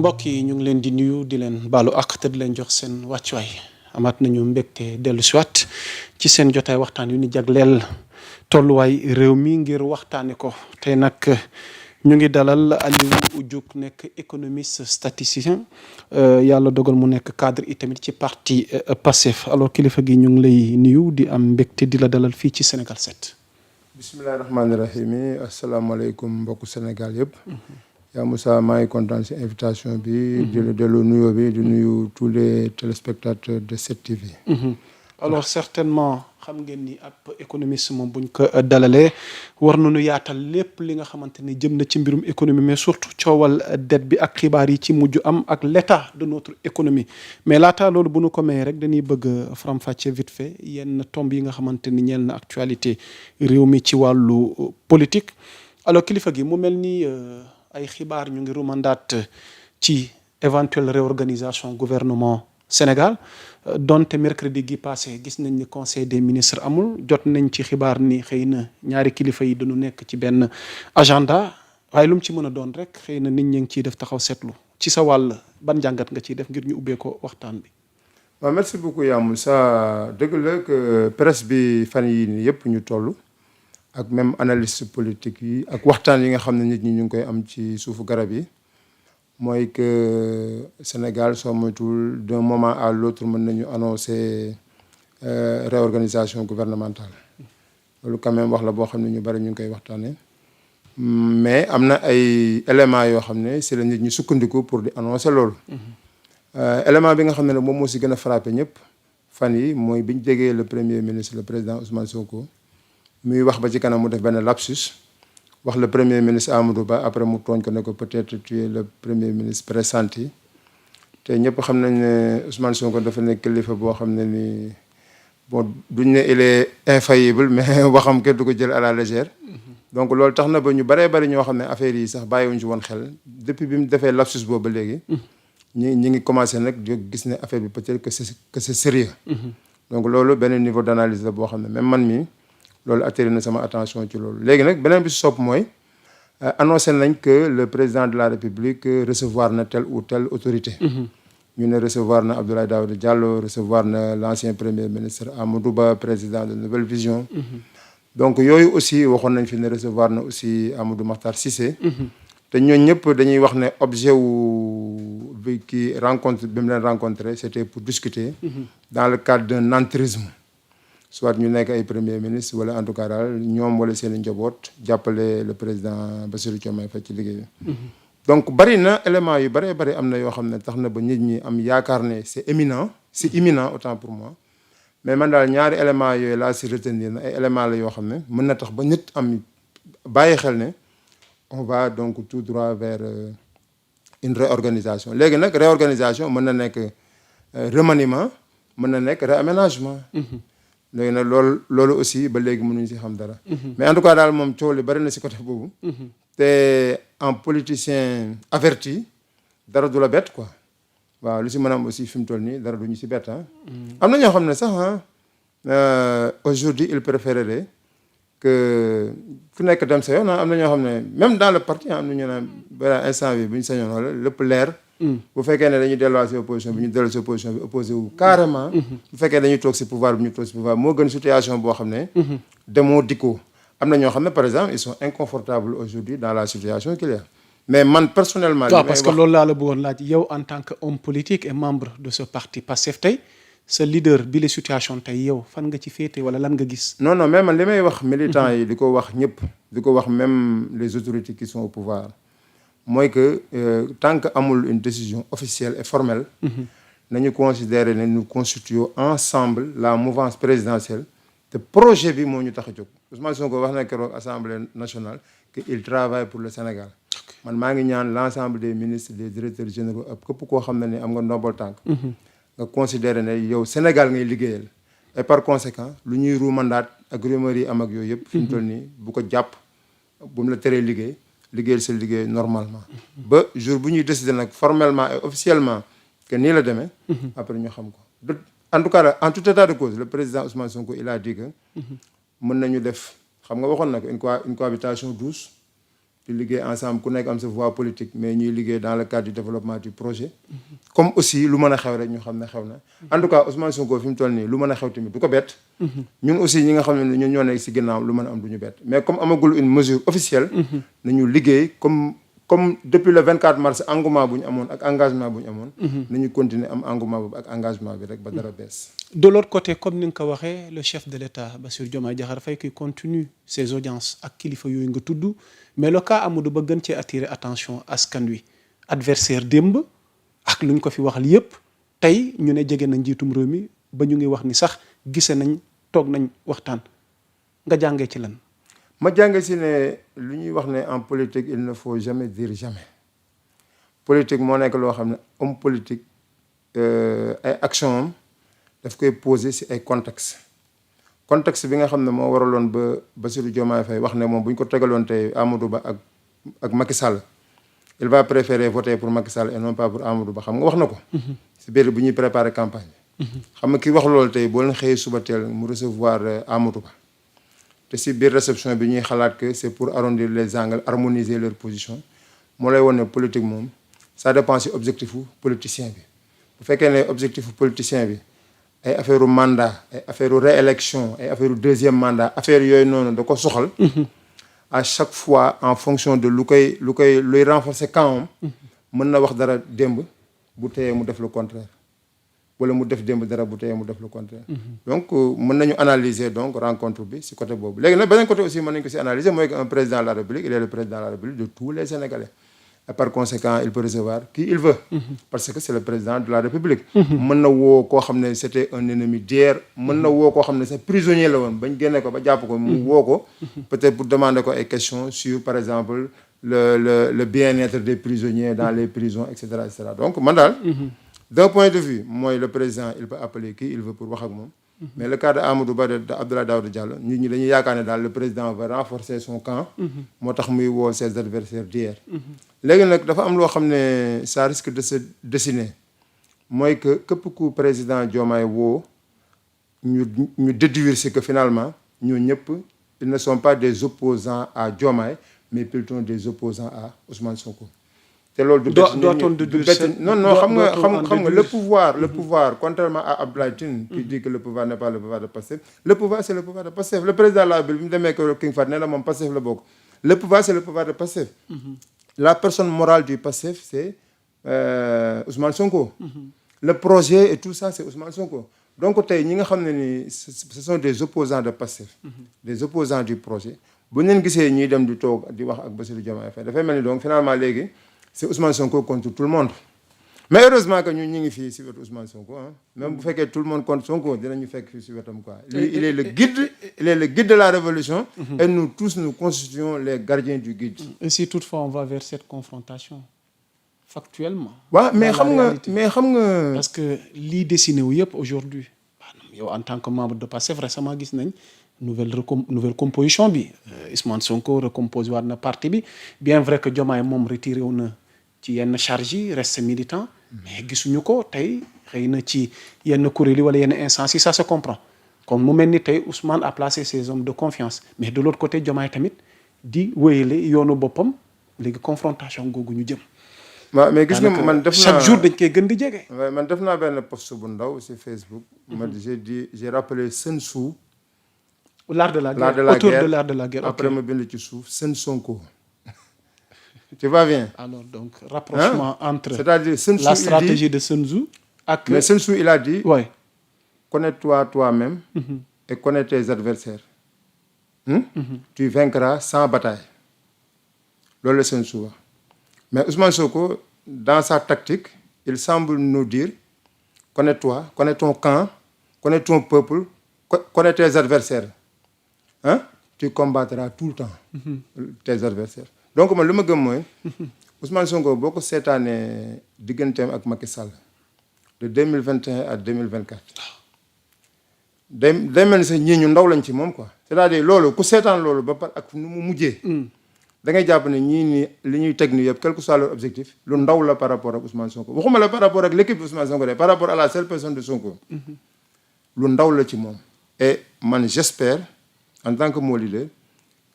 mbokk yi ñu ngi leen di nuyu di leen baalu ak te di leen jox seen wàccuwaay amaat nañu mbégte dellu si waat ci seen jotaay waxtaan yu ni jagleel tolluwaay réew mi ngir waxtaane ko tey nag ñu ngi dalal Aliou Diouk nekk économiste statisticien yàlla dogal mu nekk cadre itamit ci parti Pastef alors kilifa gi ñu ngi lay nuyu di am mbégte di la dalal fii ci Sénégal 7. bisimilah rahmaani rahim asalaamaaleykum mbokku Sénégal yëpp. yaa Moussa maa ngi kontaan si invitation bi. di la delloo nuyoo bi di nuyu tous les téléspectateurs de 7TV. alors certainement xam ngeen ni ab économiste moom buñ ko dalalee war nañu yaatal lépp li nga xamante ni jëm na ci mbirum économie mais surtout coowal dette bi ak xibaar yi ci mujj am ak l'état de notre économie mais laata loolu bu nu ko mayee rek dañuy bëgg faram-fàcce vite fait yenn tomb yi nga xamante ni ñeel na actualité réew mi ci wàllu politique alors kilifa gi mu mel ni ay xibaar ñu ngi rumandaat ci éventuelle réorganisation gouvernement Sénégal donte mercredi gi passé gis nañ ni conseil des ministres amul jot nañ ci xibaar ni xëy na ñaari kilifa yi dañu nekk ci benn agenda waaye lu mu ci mën a doon rek xëy na nit ñi ngi ciy def taxaw seetlu ci sa wàll ban jàngat nga ciy def ngir ñu ubbee ko waxtaan bi. waaw merci beaucoup yaa Moussa dëgg la que presse bi fan yii nii yëpp ñu toll ak même analyste politique yi ak waxtaan yi nga xam ne nit ñi ñu ngi koy am ci suufu garab yi. mooy que Sénégal soo moytuwul d'un moment à l'autre mën nañu annoncer réorganisation gouvernementale loolu quand même wax la boo xam ne ñu bari ñu ngi koy waxtaanee mais am na ay éléments yoo xam ne si la nit ñi sukkandiku pour di annoncer loolu. Élément bi nga xam ne nag moom moo si gën a frappé ñëpp fan yi mooy bi ñu jegee le premier ministre le président Ousmane Sonko muy wax ba ci kanam mu def benn lapsus. wax le premier ministre Amadou Ba après mu tooñ ko ne ko peut-être tu es le premier ministre pressenti te ñëpp xam nañ ne Ousmane Sonko dafa nekk kilifa boo xam ne ni bon duñ ne il est infaillible mais waxam kenn du ko jël à la légère. donc loolu tax na ba ñu bëree bëri ñoo xam ne affaire yi sax bàyyiwuñ ci woon xel depuis bi mu defee lapsus boobu ba léegi. ñi ngi commencé nag di gis ne affaire bi peut-être que c'est sérieux. donc loolu benn niveau d'analyse la boo xam ne même man mii. loolu attiré na sama attention ci loolu léegi nag beneen bi si sopp mooy annoncé nañ que le président de la République recevoir na telle ou telle autorité. ñu ne recevoir na Abdoulaye Daouda Diallo recevoir na l'ancien premier ministre Amadou Ba président de Nouvelle Vision. donc yooyu aussi waxoon nañ fi ne recevoir na aussi Amadou Makhtar Cissé. te ñooñu ñëpp dañuy wax ne objet wu bi kii rencontre bi mu leen rencontré c'était pour discuter. dans le cadre d'un entrisme. soit ñu nekk ay premier ministre wala en tout cas daal ñoom wala seen i njaboot jàppale le président Bassirou Diomaye Faye ci liggéey bi. donc bari na éléments yu bari bari am na yoo xam ne tax na ba nit ñi am yaakaar ne c'est imminent autant pour moi mais man daal ñaari éléments yooyu laa si retenir na ay éléments la yoo xam ne mën na tax ba nit am bàyyi xel ne on va donc tout droit vers une réorganisation léegi nag réorganisation mën na nekk remaniement mën na nekk réaménagement. léegi nag loolu aussi ba léegi mënuñu si xam dara. mais en tout cas daal moom coow li bari na si côté boobu. te en politicien averti dara du la bett quoi. waaw lu si mën a am aussi fi mu toll nii dara du ñu si bett ah. am na ñoo xam ne sax aujourd'hui il préférerait que ku nekk dem sa yoon am na ñoo xam ne même dans le parti am na ñu naan balaa instant bi bu ñu sañoon wala lépp leer. bu fekkee ne dañuy delluwaat si opposition bi ñu dellu si opposition bi opposé wu carrément. bu fekkee dañuy toog si pouvoir bi ñu toog si pouvoir moo gën situation boo xam ne. demoo dikkoo am na ñoo xam ne par exemple ils sont inconfortables aujourd'hui dans la situation qu'il y a mais man personnellement. waaw parce que loolu laa la bëggoon laaj yow en tant que homme politique et membre de ce parti Pastef tey sa leader bi la situation tey yow fan nga ci féete wala lan nga gis. non mais man li may wax militants yi di ko wax ñëpp di ko wax même les autorités qui sont au pouvoir. mooy que tant que amul une décision officielle et formelle. nañu considérer ne nous constituons ensemble la mouvance présidentielle te projet bi moo ñu tax a jóg Ousmane Sonko wax na keroog assemblée nationale que il travaille pour le Sénégal. man maa ngi ñaan l'ensemble des ministres des directeurs généraux ak képp koo xam ne ni am nga ndombol tànk. nga considérer ne yow Sénégal ngay liggéeyal. et par conséquent lu ñuy ruumandaat ak rumeur yi am ak yooyu yëpp. fi mu toll nii bu ko jàpp bu mu la teree liggéeyal sa liggéey normalement. ba jour bu ñuy décider nag formellement et officiellement que nii la demee. après ñu xam ko en tout cas en tout état de cause le président Ousmane Sonko il a dit que. mën nañu def xam nga waxoon na ko une cohabitation douce di liggéey ensemble ku nekk am sa voie politique mais ñuy liggéey dans le cadre du développement du projet. comme aussi lu mën a xew rek ñu xam ne xew na. en tout cas Ousmane Sonko fi mu toll nii lu mën a xew tamit du ko bett. ñun aussi ñi nga xam ne ñun ñoo nekk si ginnaaw lu mën a am du ñu bett mais comme amagul une mesure officielle. nañu liggéey comme depuis le 24 mars engouement bu ñu amoon ak engagement bu ñu amoon. nañu continuer am engouement boobu ak engagement bi rek ba dara bees. de l'autre côté comme ni nga ko waxee le chef de l'État Bassirou Diomaye Diakhar Faye qui continue ses audiences ak kilifa yooyu nga tudd mais le cas Amadou Ba gën cee attirer attention askan wi adversaire démb ak lu ñu ko fi waxal yépp tey ñu ne jege na njiitum réew mi ba ñu ngi wax ni sax gise nañ toog nañ waxtaan nga jàngee ci lan. ma jàngee si ne lu ñuy wax ne en politique il ne faut jamais dire jamais politique moo nekk loo xam ne homme politique ay action am daf koy poser si ay contexte bi nga xam ne moo waraloon ba Bassirou Diomaye Faye wax ne moom bu ñu ko tegaloon tey Amadou Ba ak Macky Sall il va préférer voter pour Macky Sall et non pas pour Amadou Ba xam nga wax na ko. si biir bu ñuy préparer campagne bi. xam nga ki wax loolu tey boo leen xëyee suba teel mu recevoir Amadou Ba te si biir réception bi ñuy xalaat que c'est pour arrondir les angles harmoniser leur position moo lay won ne politique moom ça dépend si objectif u politicien bi bu fekkee ne objectif u politicien bi. ay affaire mandat ay affaire réélection ay affaire deuxième mandat affaire yooyu noonu da ko soxal. à chaque fois en fonction de luy renforcer camp mën na wax dara démb bu teyee mu def le contraire wala mu def démb dara bu teyee mu def le contraire. donc mën nañu analyser donc rencontre bi si côté boobu léegi nag beneen côté aussi mën nañu ko si analyser mooy que un président de la République il est le président de la République de tous les Sénégalais. Et par conséquent il peut recevoir qui il veut. parce que c'est le président de la République. mën na woo koo xam ne c'était un ennemi d'hier mën na woo koo xam ne c'est prisonnier la woon bañ génne ko ba jàpp ko mu woo ko. peut-être pour demander ko ay questions sur par exemple le bien-être des prisonniers dans les prisons et cetera et cetera donc man daal. d'un point de vue mooy le président il peut appeler qui il veut pour wax ak moom. mais le cas de Amadou Ba de Abdoulaye Daouda Diallo nit ñi dañuy yaakaar ne daal le président va renforcer son camp. moo tax muy woo ses adversaires d'hier. léegi nag dafa am loo xam ne ça risque de se dessiner mooy que képp ku président Diomaye woo ñu déduire c'est que finalement ñoo ñëpp ils ne sont pas des opposants à Diomaye mais plutôt des opposants à Ousmane Sonko. te loolu du non xam nga le pouvoir contrairement à Abdoulaye Tine qui dit que le pouvoir n'est pas le pouvoir de Pastef le pouvoir c'est le pouvoir de Pastef le président la bi mu demee ko King Fahd nee na moom Pastef la bokk le pouvoir c'est le pouvoir de Pastef. La personne morale du Pastef c'est Ousmane Sonko. Le projet et tout ça c'est Ousmane Sonko. donc tey ñi nga xam ne ni ce sont des opposants de Pastef. des opposants du projet bu ñu leen gisee ñuy dem di toog di wax ak Bassirou Diomaye Faye dafay mel ni donc finalement léegi c'est Ousmane Sonko contre tout le monde. mais heureusement que ñun ñu ngi fii si wetu Ousmane Sonko ah même bu fekkee tout le monde contre Sonko dinañu fekk fii si wetam quoi. lui il est le guide de la révolution. et nous tous nous constituons les gardiens du guide. et si toutefois on va vers cette confrontation factuellement. waaw mais xam nga parce que lii dessiné wu yëpp aujourd'hui yow en tant que membre de Pastef récemment gis nañ nouvelle composition bi Ousmane Sonko recomposé waat na parti bi bien vrai que Diomaye moom retiré wu na ci yenn charge yi reste militant. mais gisuñu ko tey xëy na ci yenn kuréel yi wala yenn instance yi ça se comprend comme mu mel ni tey Ousmane a placé ses hommes de confiance mais de l'autre côté Diomaye tamit di wéyale yoonu boppam léegi confrontation googu ñu jëm. waaw mais gis nga man def naa chaque jour dañ koy gën di jege. waaw man def naa benn post bu ndaw ci Facebook. j'ai rappelé Sun Tzu. l'art de la guerre autour de l'art de la guerre. après ma bind ci suuf Sun Sonko. tu vois bien. alors donc rapprochement entre. c'est-à-dire Sun Tzu la stratégie de Sun Tzu ak. mais Sun Tzu il a dit. oui. connais-toi toi-même. et connais tes adversaires. tu vaincras sans bataille. loolu la Sun Tzu wax mais Ousmane Sonko dans sa tactique il semble nous dire connais-toi connais ton camp connais ton peuple connais tes adversaires tu combattras tout le temps. tes adversaires donc man li ma gëm mooy Ousmane Sonko boo ko seetaanee digganteem ak Macky Sall de 2021 à 2024 day mel ni sax ñii ñu ndaw lañ ci moom quoi c'est-à-dire loolu ku seetaan loolu ba pare ak nu mu mujjee. da ngay jàpp ne ñii nii li ñuy teg nii yëpp quel que soit leur objectif lu ndaw la par rapport ak Ousmane Sonko waxuma la par rapport ak l'équipe de Ousmane Sonko de par rapport à la seule personne de Sonko. lu ndaw la ci moom. et man j'espère en tant que mon leader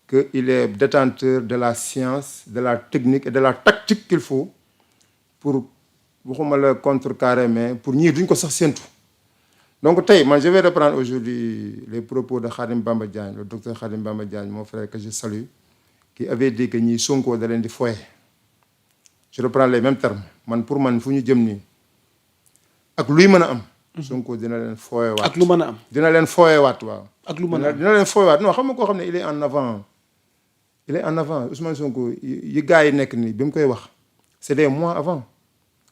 qu'il est détenteur de la science, de la technique et de la tactique qu'il faut pour waxuma la contrecarrer mais pour ñii duñ ko sax séntu. Donc moi je vais reprendre aujourd'hui les propos de Khadim Bamba Diagne, le docteur Khadim Bamba Diagne, mon frère que je salue, qui avait dit que ñii Sonko da leen di foye. Je reprends les mêmes termes. Pour man fu ñu jëm nii ak luy mën a am. Sonko dina leen foyewaat. ak lu mën a am. dina leen foyewaat waaw. ak lu mën a am dina leen foyewaat non xam nga koo xam ne il est en avant. Il est en avant Ousmane Sonko yi gars yi nekk nii bi mu koy wax c'est des mois avant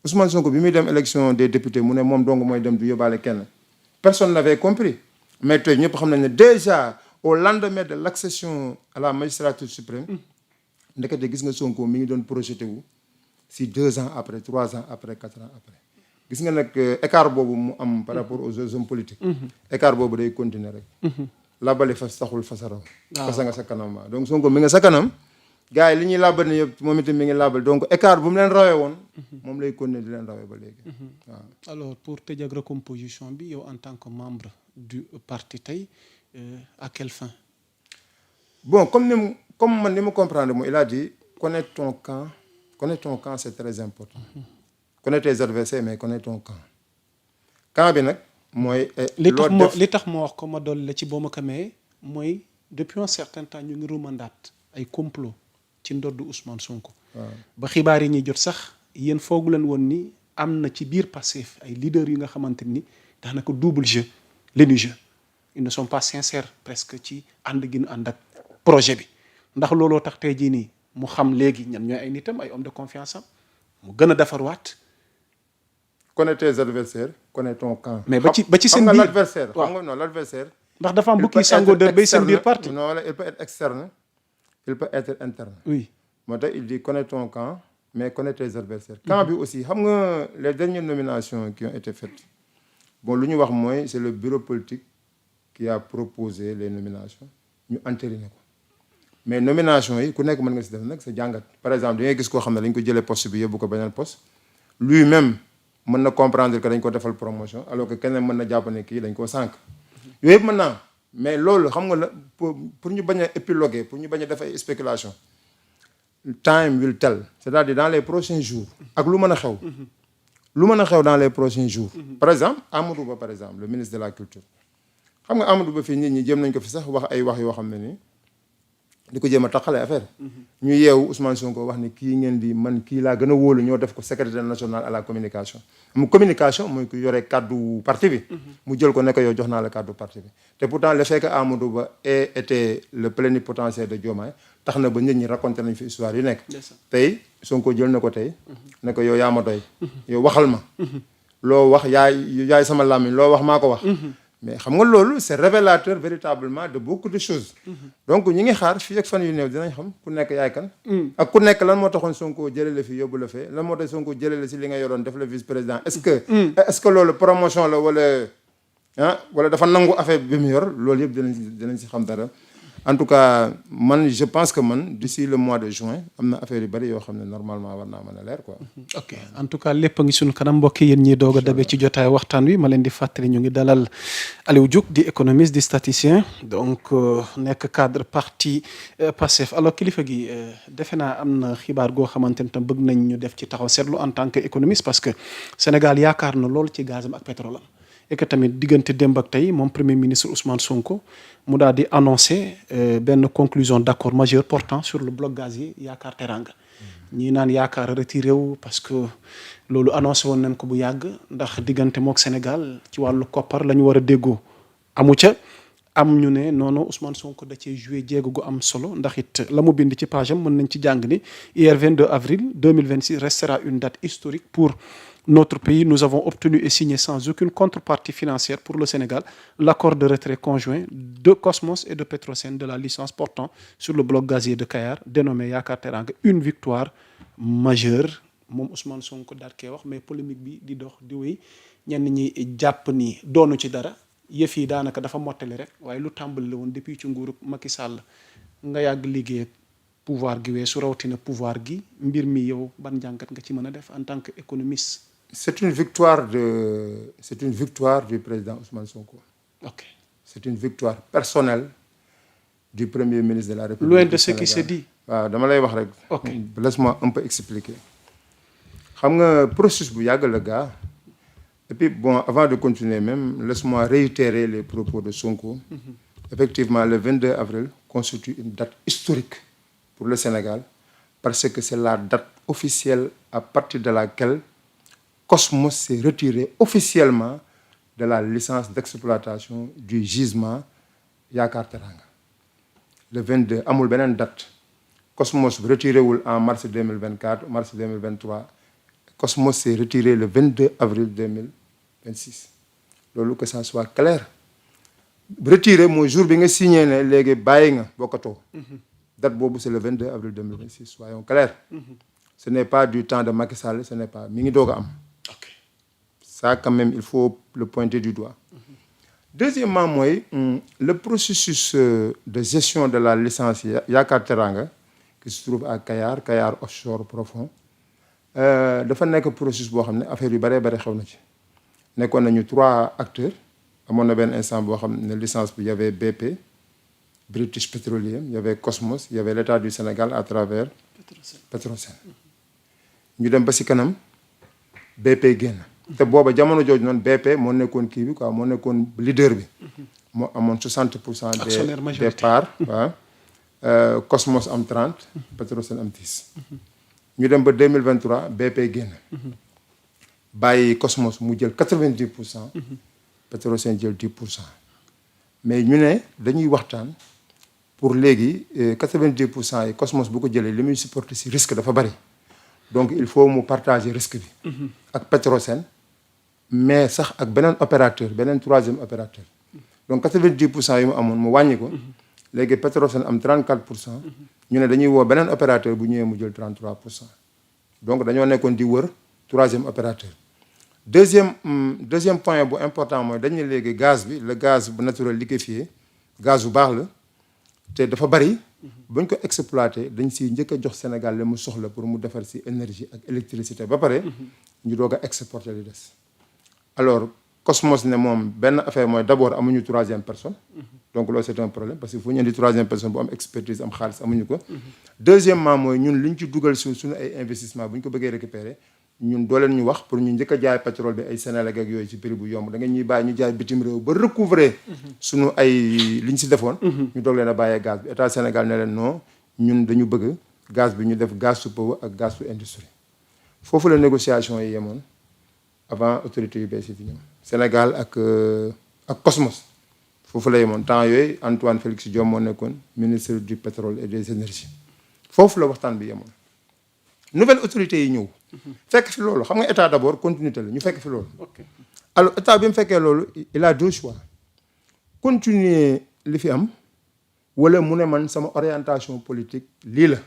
Ousmane Sonko bi muy dem élection des députés mu ne moom dong mooy dem du yóbbaale kenn. Personne n'avait compris mais tey ñëpp xam nañ ne déjà au lendemain de l'accession à la magistrature suprême ndekete gis nga Sonko mi ngi doon projeté wu si 2 ans après 3 ans après 4 ans après gis nga nag écart boobu mu am par rapport aux hommes politiques écart boobu day continuer rek labali fas taxul fasaraw fasa nga sa kanam waaw donc Sonko mi nga sa kanam gars yi li ñuy labal ne yëpp moom itam mi ngi labal donc écart bu mu leen rawee woon moom lay continuer di leen rawee ba léegi waaw. Alors pour tëj ak recomposition bi yow en tant que membre du parti tey à quelle fin? Bon comme man ni ma comprendre mooy il a dit connaître ton camp c'est très important. Connaître tes adversaires mais connaître ton camp bi nag mooy. li tax ma wax ko ma dolli la ci boo ma xamee mooy depuis un certain temps ñu ngi rumandaat ay complot ci ndoddu Ousmane Sonko. ba xibaar yi ñuy jot sax yéen foogu leen woon ni am na ci biir Pastef ay leaders yu nga xamante ni daanaka double jeu lenu jeu ils ne sont pas sincères presque ci ànd gi ñu ànd ak projet bi ndax looloo tax tey jii nii mu xam léegi ñan ñooy ay nitam ay hommes de confiance am mu gën a defarwaat. Connais tes adversaires, connais ton camp. mais ba ci seen biir l'adversaire xam nga non l'adversaire ndax dafa am bukki sangoo dër bay seen biir parti. non il peut être externe il peut être interne. oui moo tax il dit connais ton camp mais connais tes adversaires. camp bi aussi xam nga les dernières nominations qui ont été faites bon lu ñu wax mooy c'est le bureau politique qui a proposé les nominations ñu entériné ko mais nomination yi ku nekk mën nga si def nag sa jàngat par exemple da ngay gis koo xam ne dañ ko jëlee poste bi yóbbu ko beneen poste lui-même mën na comprendre que dañ ko defal promotion alors que keneen mën na jàpp ne kii dañ koo sànq yooyu yëpp mën naa mais loolu xam nga la pour ñu bañ a épiloguer pour ñu bañ a def ay spéculation time will tell c'est-à-dire dans les prochains jours ak lu mën a xew dans les prochains jours par exemple Amadou Ba par exemple le ministre de la culture xam nga Amadou Ba fii nit ñi jëm nañ ko fi sax wax ay wax yoo xam ne ni di ko jéem a taxalee affaire ñu yeewu Ousmane Sonko wax ni kii ngeen di man kii laa gën a wóolu ñoo def ko secrétaire national à la communication mooy ku yore kàddu parti bi mu jël ko ne ko yow jox naa la kàddu parti bi te pourtant le fait que Amadou Ba ait été le plénipotentiaire de Diomaye tax na ba nit ñi raconté nañ fi histoire yu nekk tey Sonko jël na ko tey ne ko yow yaa ma doy yow waxal ma loo wax yaay sama làmmiñ loo wax maa ko wax mais xam nga loolu c'est révélateur véritablement de beaucoup de choses donc ñi ngi xaar fii ak fan yu néew dinañ xam ku nekk yaay kan ak ku nekk lan moo taxoon Sonko jëlee la fi yóbbu la fee lan moo tax Sonko jëlee la si li nga yoroon def la vice président est-ce que loolu promotion la wala dafa nangu affaire bi mu yor loolu yëpp dinañ si xam dara en tout cas man je pense que d'ici le mois de juin am na affaire yu bari yoo xam ne normalement war naa mën a leer quoi. ok en tout cas lépp a ngi suñu kanam mbokk yéen ñi doog a dabe ci jotaay waxtaan wi ma leen di fàttali ñu ngi dalal Aliou Diouk di économiste di statisticien donc nekk cadre parti Pastef alors kilifa gi defe naa am na xibaar goo xamante ne tam bëgg nañ ñu def ci taxaw seetlu en tant que économiste parce que Sénégal yaakaar na lool ci gazam ak pétrole am et que tamit diggante démb ak tey moom premier ministre Ousmane Sonko mu daal di annoncé benn conclusion d'accord majeur portant sur le bloc gazier Yaakaar Teranga ñii naan yaakaar retiré wu parce que loolu annoncé woon nañ ko bu yàgg ndax diggante mook Sénégal ci wàllu koppar la ñu war a déggoo amu ca am ñu ne noonu Ousmane Sonko da cee joué jéego gu am solo ndax it la mu bind ci page am mën nañ ci jàng ni hier 22 avril 2026 restera une date historique pour notre pays. Nous avons obtenu et signé sans aucune contrepartie financière pour le Sénégal l'accord de retrait conjoint de Cosmos et de Petrosen de la licence portant sur le bloc gazier de Kayar dénommé Yaakaar Teranga, une victoire majeure moom Ousmane Sonko daal koy wax mais polémique bi di dox di wéy ñenn ñi jàpp ni doonu ci dara yëf yi daanaka dafa mottali rek waaye lu tàmbali la woon depuis ci nguuru Macky Sall nga yàgg liggéey pouvoir gi weesu rawatina pouvoir gi mbir mi yow ban jàngat nga ci mën a def en tant que économiste. C'est une victoire du président Ousmane Sonko. Ok. C'est une victoire personnelle du premier ministre de la République. Loin de ce qui se dit. waaw dama lay wax rek. Ok. Laisse-moi un peu expliquer. xam nga processus bu yàgg la gars. Et puis bon, avant de continuer même, laisse-moi réitérer les propos de Sonko. Effectivement, le 22 avril constitue une date historique pour le Sénégal parce que c'est la date officielle à partir de laquelle Cosmos s'est retiré officiellement de la licence d'exploitation du gisement Yaakaar Teranga. Le 22, amul benen date. Cosmos retiré en mars 2024, mars 2023. Cosmos s'est retiré le 22 avril 2026. Lolo que ça soit clair. Retiré mon jour bi nga signé né légui bayé nga bokato. Date bobu c'est le 22 avril 2026. Soyons clairs. Ce n'est pas du temps de Macky Sall, ce n'est pas mi ngi doga am. Ça quand même il faut le pointer du doigt. Deuxièmement moi, le processus de gestion de la licence Yaakaar Teranga qui se trouve à Kayar offshore profond. Dafa nekk processus boo xam ne affaire yu bëree bëri xew na ci nekkoon nañu 3 acteurs amoon na benn instant boo xam ne licence bi y avait BP British Petroleum y avait Cosmos y avait l'État du Sénégal à travers Petrosen ñu dem ba si kanam BP génn te booba jamono jooju noonu BP moo nekkoon kii bi quoi moo nekkoon leader bi moo amoon 60% des parts waaw Cosmos am 30 Petrosen am 10 ñu dem ba 2023 BP génn bàyyi Cosmos mu jël 90%, Petrosen jël 10%. Mais ñu ne dañuy waxtaan pour léegi 90% yi Cosmos bu ko jëlee li muy supporter ci risque dafa bari donc il faut mu partager risque bi ak Petrosen mais sax ak beneen opérateur beneen troisième opérateur donc 90% yi mu amoon mu wàññi ko léegi Petrosen am 34%. ñu ne dañuy woo beneen opérateur bu ñëwee mu jël 33%. Donc dañoo nekkoon di wër troisième opérateur. Deuxième point bu important mooy dañ ne léegi gaz bi le gaz bu naturel liquéfié gaz bu baax la te dafa bari buñ ko exploité dañ si njëkk a jox Sénégal li mu soxla pour mu defar si énergie ak électricité ba pare ñu doog a exporter li des. Alors Cosmos ne moom benn affaire mooy d'abord amuñu troisième personne. Donc loolu c'est un problème parce que fu ñu indi troisième personne bu am expertise am xaalis amuñu ko. Deuxièmement mooy ñun liñ ci dugal suñu ay investissement bu ñu ko bëggee récupérer ñun doo leen ñu wax pour ñu njëkk a jaay pétrole bi ay Sénégal ak yooyu ci prix bu yomb da ngeen ñuy bàyyi ñu jaay bitim réew ba recouvrer suñu ay liñ si defoon. ñu doog leen a bàyyee gaz bi état Sénégal ne leen non ñun dañu bëgg gaz bi ñu def gaz su power ak gaz su industrie. Foofu la négociation yi yemoon avant autorité yu bees yi fi ñëw Sénégal ak Cosmos. Foofu la yemoon temps yooyu Antoine Félix Diome moo nekkoon ministre du pétrole et des énergies foofu la waxtaan bi yemoon nouvelle autorité yi ñëw fekk fi loolu xam nga état d'abord continuité la ñu fekk fi loolu alors état bi mu fekkee loolu il a deux choix continuer li fi am wala mu ne man sama orientation politique lii la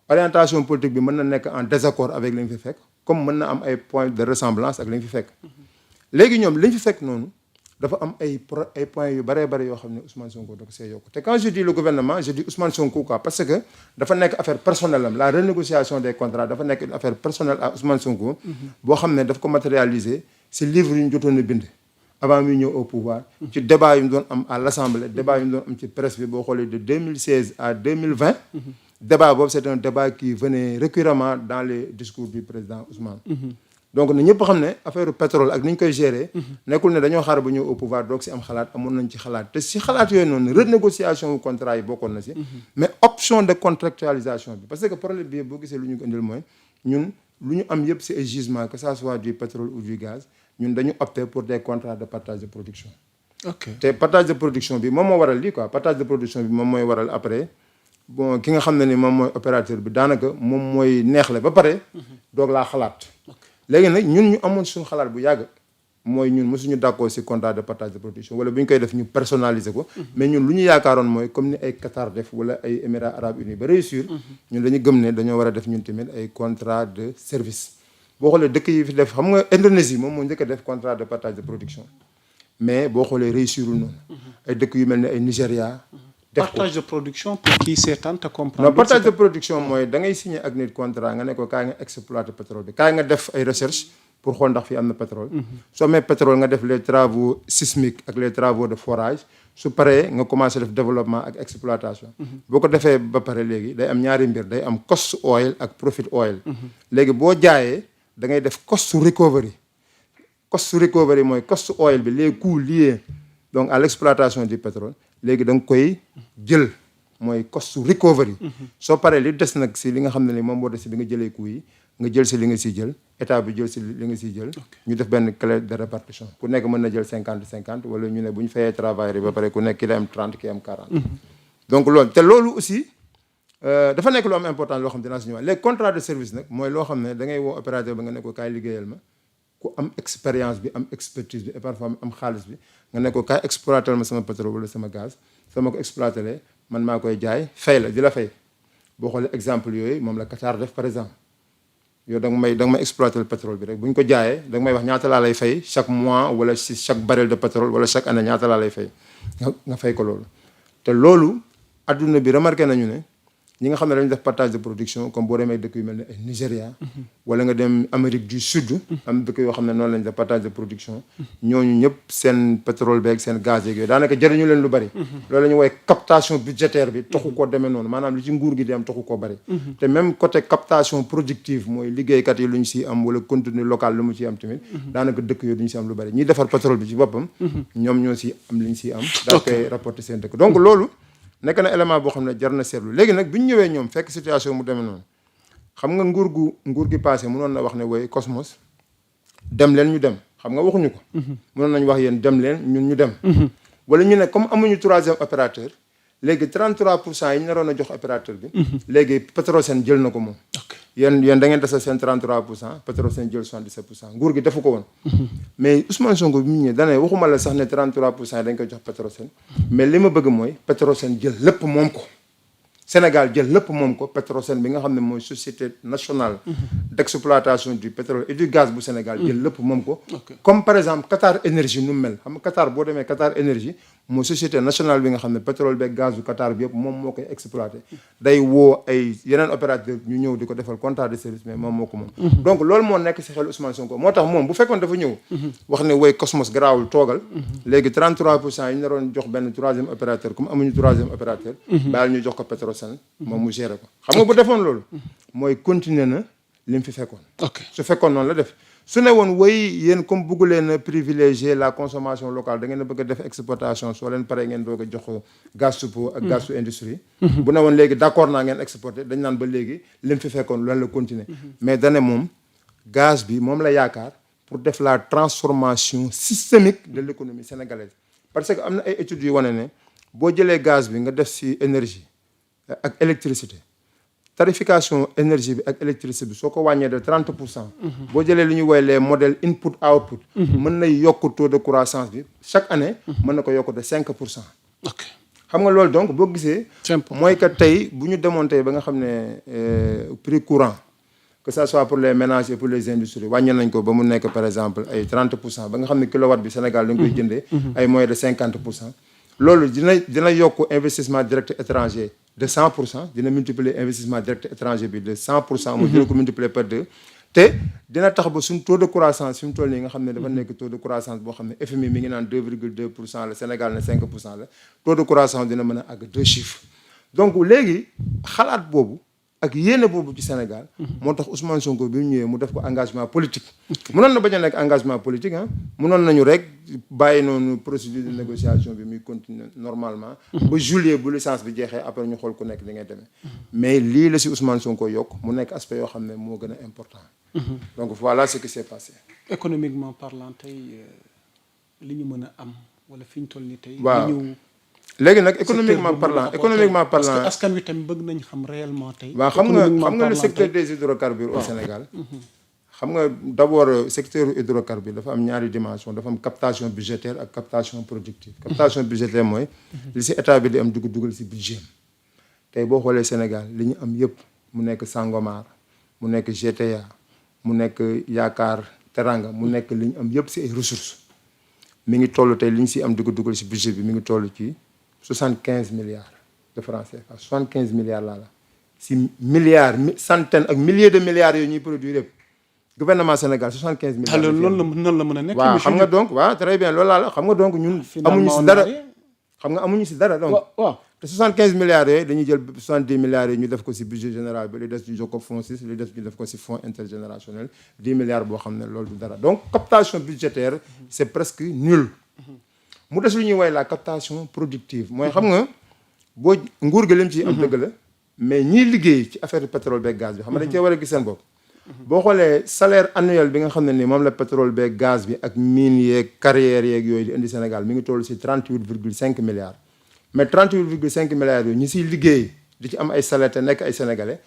orientation politique bi mën na nekk en désaccord avec li ñu fi fekk comme mën na am ay points de ressemblance ak li ñu fi fekk léegi ñoom li ñu fi fekk noonu dafa am ay points yu bëree bëri yoo xam ne Ousmane Sonko da ko see yokk te quand je dis le gouvernement je dis Ousmane Sonko quoi parce que dafa nekk affaire personnelle am la renégociation des contrats dafa nekk une affaire personnelle à Ousmane Sonko boo xam ne daf ko matérialiser si livre yu ñu jotoon a bind avant muy ñëw au pouvoir ci débat yu mu doon am à l'Assemblée débat yu mu doon am ci presse bi boo xoolee de 2016 à 2020 débat boobu c'est un débat qui venait récurremment dans les discours du président Ousmane donc na ñëpp xam ne affaire pétrole ak ni ñu koy gérer nekkul ne dañoo xaar ba ñëw au pouvoir doog si am xalaat amoon nañ ci xalaat te si xalaat yooyu noonu renégociation wu contrat yi bokkoon na si mais option de contractualisation bi parce que problème bi boo gisee lu ñu ko indil mooy ñun lu ñu am yëpp si ay gisement que ça soit du pétrole ou du gaz ñun dañu opter pour des contrats de partage de production te partage de production bi moom moo waral lii quoi partage de production bi moom mooy waral après bon ki nga xam ne ni moom mooy opérateur bi daanaka moom mooy neexle ba pare doog laa xalaat léegi nag ñun ñu amoon suñu xalaat bu yàgg mooy ñun mosuñu d'accord ci contrat de partage de production wala bu ñu koy def ñu personnaliser ko mais ñun lu ñu yaakaaroon mooy comme ni ay Qatar def wala ay Émirats arabes unis ba réussir ñun dañu gëm ne dañoo war a def ñun tamit ay contrat de service boo xoolee dëkk yi fi def xam nga Indonésie moom moo njëkk a def contrat de partage de production mais boo xoolee réussirul noonu ay dëkk yu mel ne ay Nigéria partage de production pour qui s'étend à comprendre. Non, partage de production mooy da ngay signer ak nit contrat nga ne ko kaay nga exploiter pétrole bi kaay nga def ay recherche pour xool ndax fi am na pétrole. soo amee pétrole nga def les travaux sismiques ak les travaux de forage su paree nga commencé def développement ak exploitation. boo ko defee ba pare léegi day am ñaari mbir day am cost oil ak profit oil. léegi boo jaayee da ngay def cost recovery. cost recovery mooy cost oil bi les coûts liés donc à l'exploitation du pétrole léegi da nga koy jël mooy cost recovery. soo paree li des nag si li nga xam ne ni moom moo des si bi nga jëlee coûts yi nga jël si li nga siy jël état bi jël si li nga siy jël. ñu def benn clé de répartition. ku nekk mën na jël 50-50 wala ñu ne bu ñu fayee travailleurs yi ba pare ku nekk ki day am 30 ki am 40. donc loolu te loolu aussi dafa nekk lu am important loo xam dinaa si ñëwaat les contrats de service nag mooy loo xam ne da ngay woo opérateur ba nga ne ko kaay liggéeyal ma ku am expérience bi am expertise bi et parfois am xaalis bi nga ne ko kaay exploiter ma sama pétrole wala sama gaz sama ko exploiter man maa koy jaay fay la di la fay boo xoolee exemple yooyu moom la Qatar def par exemple. yow da nga may exploiter le pétrole bi rek bu ñu ko jaayee da nga may wax ñaata laa lay fay chaque mois wala si chaque baril de pétrole wala chaque année ñaata laa lay fay nga fay ko loolu. te loolu adduna bi remarqué nañu ne ñi nga xam ne dañu def partage de production comme boo demee dëkk yu mel ne ay Nigéria. wala nga dem Amérique du Sud. am dëkk yoo xam ne noonu lañu def partage de production. ñooñu ñëpp seen pétrole beeg seen gaz yeeg yooyu daanaka jëriñu leen lu bari. loolu la ñuy woowee captation budgétaire bi taxu koo demee noonu maanaam li ci nguur gi di am taxu koo bari. te même côté captation productive mooy liggéeykat yi lu ñu siy am wala contenu local lu mu ciy am tamit. daanaka dëkk yooyu du ñu si am lu bari ñiy defar pétrole bi ci boppam. ñoom ñoo si am li ñu siy am. daa koy rapporter seen dëkk donc loolu. nekk na élément boo xam ne jar na seetlu léegi nag bi ñu ñëwee ñoom fekk situation mu demee noonu xam nga nguur gi passé mënoon na wax ne woy Cosmos dem leen ñu dem xam nga waxuñu ko. mënoon nañu wax yéen dem leen ñun ñu dem. wala ñu ne comme amuñu troisième opérateur léegi 33% yi ñu naroon a jox opérateur bi. léegi Petrosen jël na ko moom. yéen da ngeen dese seen 33% Petrosen jël 77% nguur gi defu ko woon. mais Ousmane Sonko bi mu ñëwee da ne waxuma la sax ne 33% yi dañ koy jox Petrosen. mais li ma bëgg mooy Petrosen jël lépp moom ko. Sénégal jël lépp moom ko Petrosen bi nga xam ne mooy société nationale d'exploitation du pétrole et du gaz bu Sénégal jël lépp moom ko. comme par exemple Qatar Énergie nu mu mel xam nga Qatar boo demee Qatar Énergie mooy société nationale bi nga xam ne pétrole beeg gaz bu Qatar bi yëpp moom moo koy exploité. day woo ay yeneen opérateur ñu ñëw di ko defal contrat de service mais moom moo ko moom. donc loolu moo nekk si xel Ousmane Sonko moo tax moom bu fekkoon dafa ñëw. wax ne woy Cosmos garaawul toogal. léegi 33% yi ñu naroon jox benn troisième opérateur comme amuñu troisième opérateur. baal ñu jox ko Petrosen moom mu géré ko xam nga bu defoon loolu. mooy continuer na li mu fi fekkoon. su fekkoon noonu la def. su ne woon woy yéen comme bëggu leen a privilégier la consommation locale da ngeen a bëgg a def exportation soo leen paree ngeen doog a jox gaz supo ak gaz su industrie. bu ne woon léegi d'accord naa ngeen exporter dañ naan ba léegi li mu fi fekkoon loolu la continuer. mais dane moom gaz bi moom la yaakaar pour def la transformation systémique de l'économie sénégalaise. parce que am na ay études yu wane ne boo jëlee gaz bi nga def ci énergie ak électricité tarification énergie bi ak électricité bi soo ko wàññee de 30%. boo jëlee li ñuy woowee les modèles input output. mën na yokk taux de croissance bi chaque année. mën na ko yokk de 5%. xam nga loolu donc boo gisee. mooy que tey bu ñu démonté ba nga xam ne prix courant que ça soit pour les ménages et pour les industries wàññi nañ ko ba mu nekk par exemple ay 30% ba nga xam ne kilowatt bi Sénégal dañ koy jëndee. ay moins de 50%. loolu dina yokk investissement direct étranger de 100%, dina multiplier investissement direct étranger bi de 100%, mu dina ko multiplier par 2. te dina tax ba suñ taux de croissance fi mu toll nii nga xam ne dafa nekk taux de croissance boo xam ne FMI mi ngi naan 2,2% la Sénégal ne 5% la taux de croissance dina mën a àgg 2 chiffres. donc léegi xalaat boobu ak yéene boobu ci Sénégal. moo tax Ousmane Sonko bi mu ñëwee mu def ko engagement politique. mënoon na bañ a nekk engagement politique ah mënoon nañu rek bàyyi noonu procédure de négociation bi muy continuer normalement. ba juillet bu licence bi jeexee après ñu xool ku nekk li ngay demee. mais lii la si Ousmane Sonko yokk mu nekk aspect yoo xam ne moo gën a important. donc voilà ce qui s'est passé. économiquement parlant tey li ñu mën a am wala fi ñu toll nii tey. waaw léegi nag économiquement parlant parce que askan wi tamit bëgg nañ xam réellement tey. waaw xam nga le secteur des hydrocarbures au Sénégal. xam nga d'abord secteur hydrocarbures dafa am ñaari dimension dafa am captation budgétaire ak captation productive. captation budgétaire mooy. li si état bi di am dugal si budget tey boo xoolee Sénégal li ñu am yëpp mu nekk Sangomar mu nekk GTA mu nekk Yaakaar Teranga mu nekk li ñu am yëpp si ay ressources mi ngi toll tey li ñu si am dugal si budget bi mi ngi toll ci 75 milliards de francs CFA 75 milliards laa la si milliards centaines ak milliers de milliards yooyu ñuy produire yëpp gouvernement Sénégal 75 milliards. alors loolu la mën a nekk. waaw xam nga donc waaw très bien loolu laa la xam nga donc ñun. amuñu si dara xam nga amuñu si dara donc. waaw te 75 milliards yooyu dañuy jël 70 milliards yi ñu def ko si budget général bi li des ñu jox ko fonds 6 li des ñu def ko si fonds intergénérationnel 10 milliards boo xam ne loolu du dara donc captation budgétaire c'est presque nul. mu des lu ñuy woy la captation productive mooy xam nga boo nguur gi lim ci am dëgg la mais ñiy liggéey ci affaire pétrole beeg gaz bi xam nga dañ cee war a gis seen bopp. boo xoolee salaire annuel bi nga xam ne ni moom la pétrole beeg gaz bi ak mine yeeg carrière yeeg yooyu di indi Sénégal mi ngi toll si 38,5 milliards. mais 38,5 milliards yooyu ñi siy liggéey di ci am ay salaire te nekk ay sénégalais.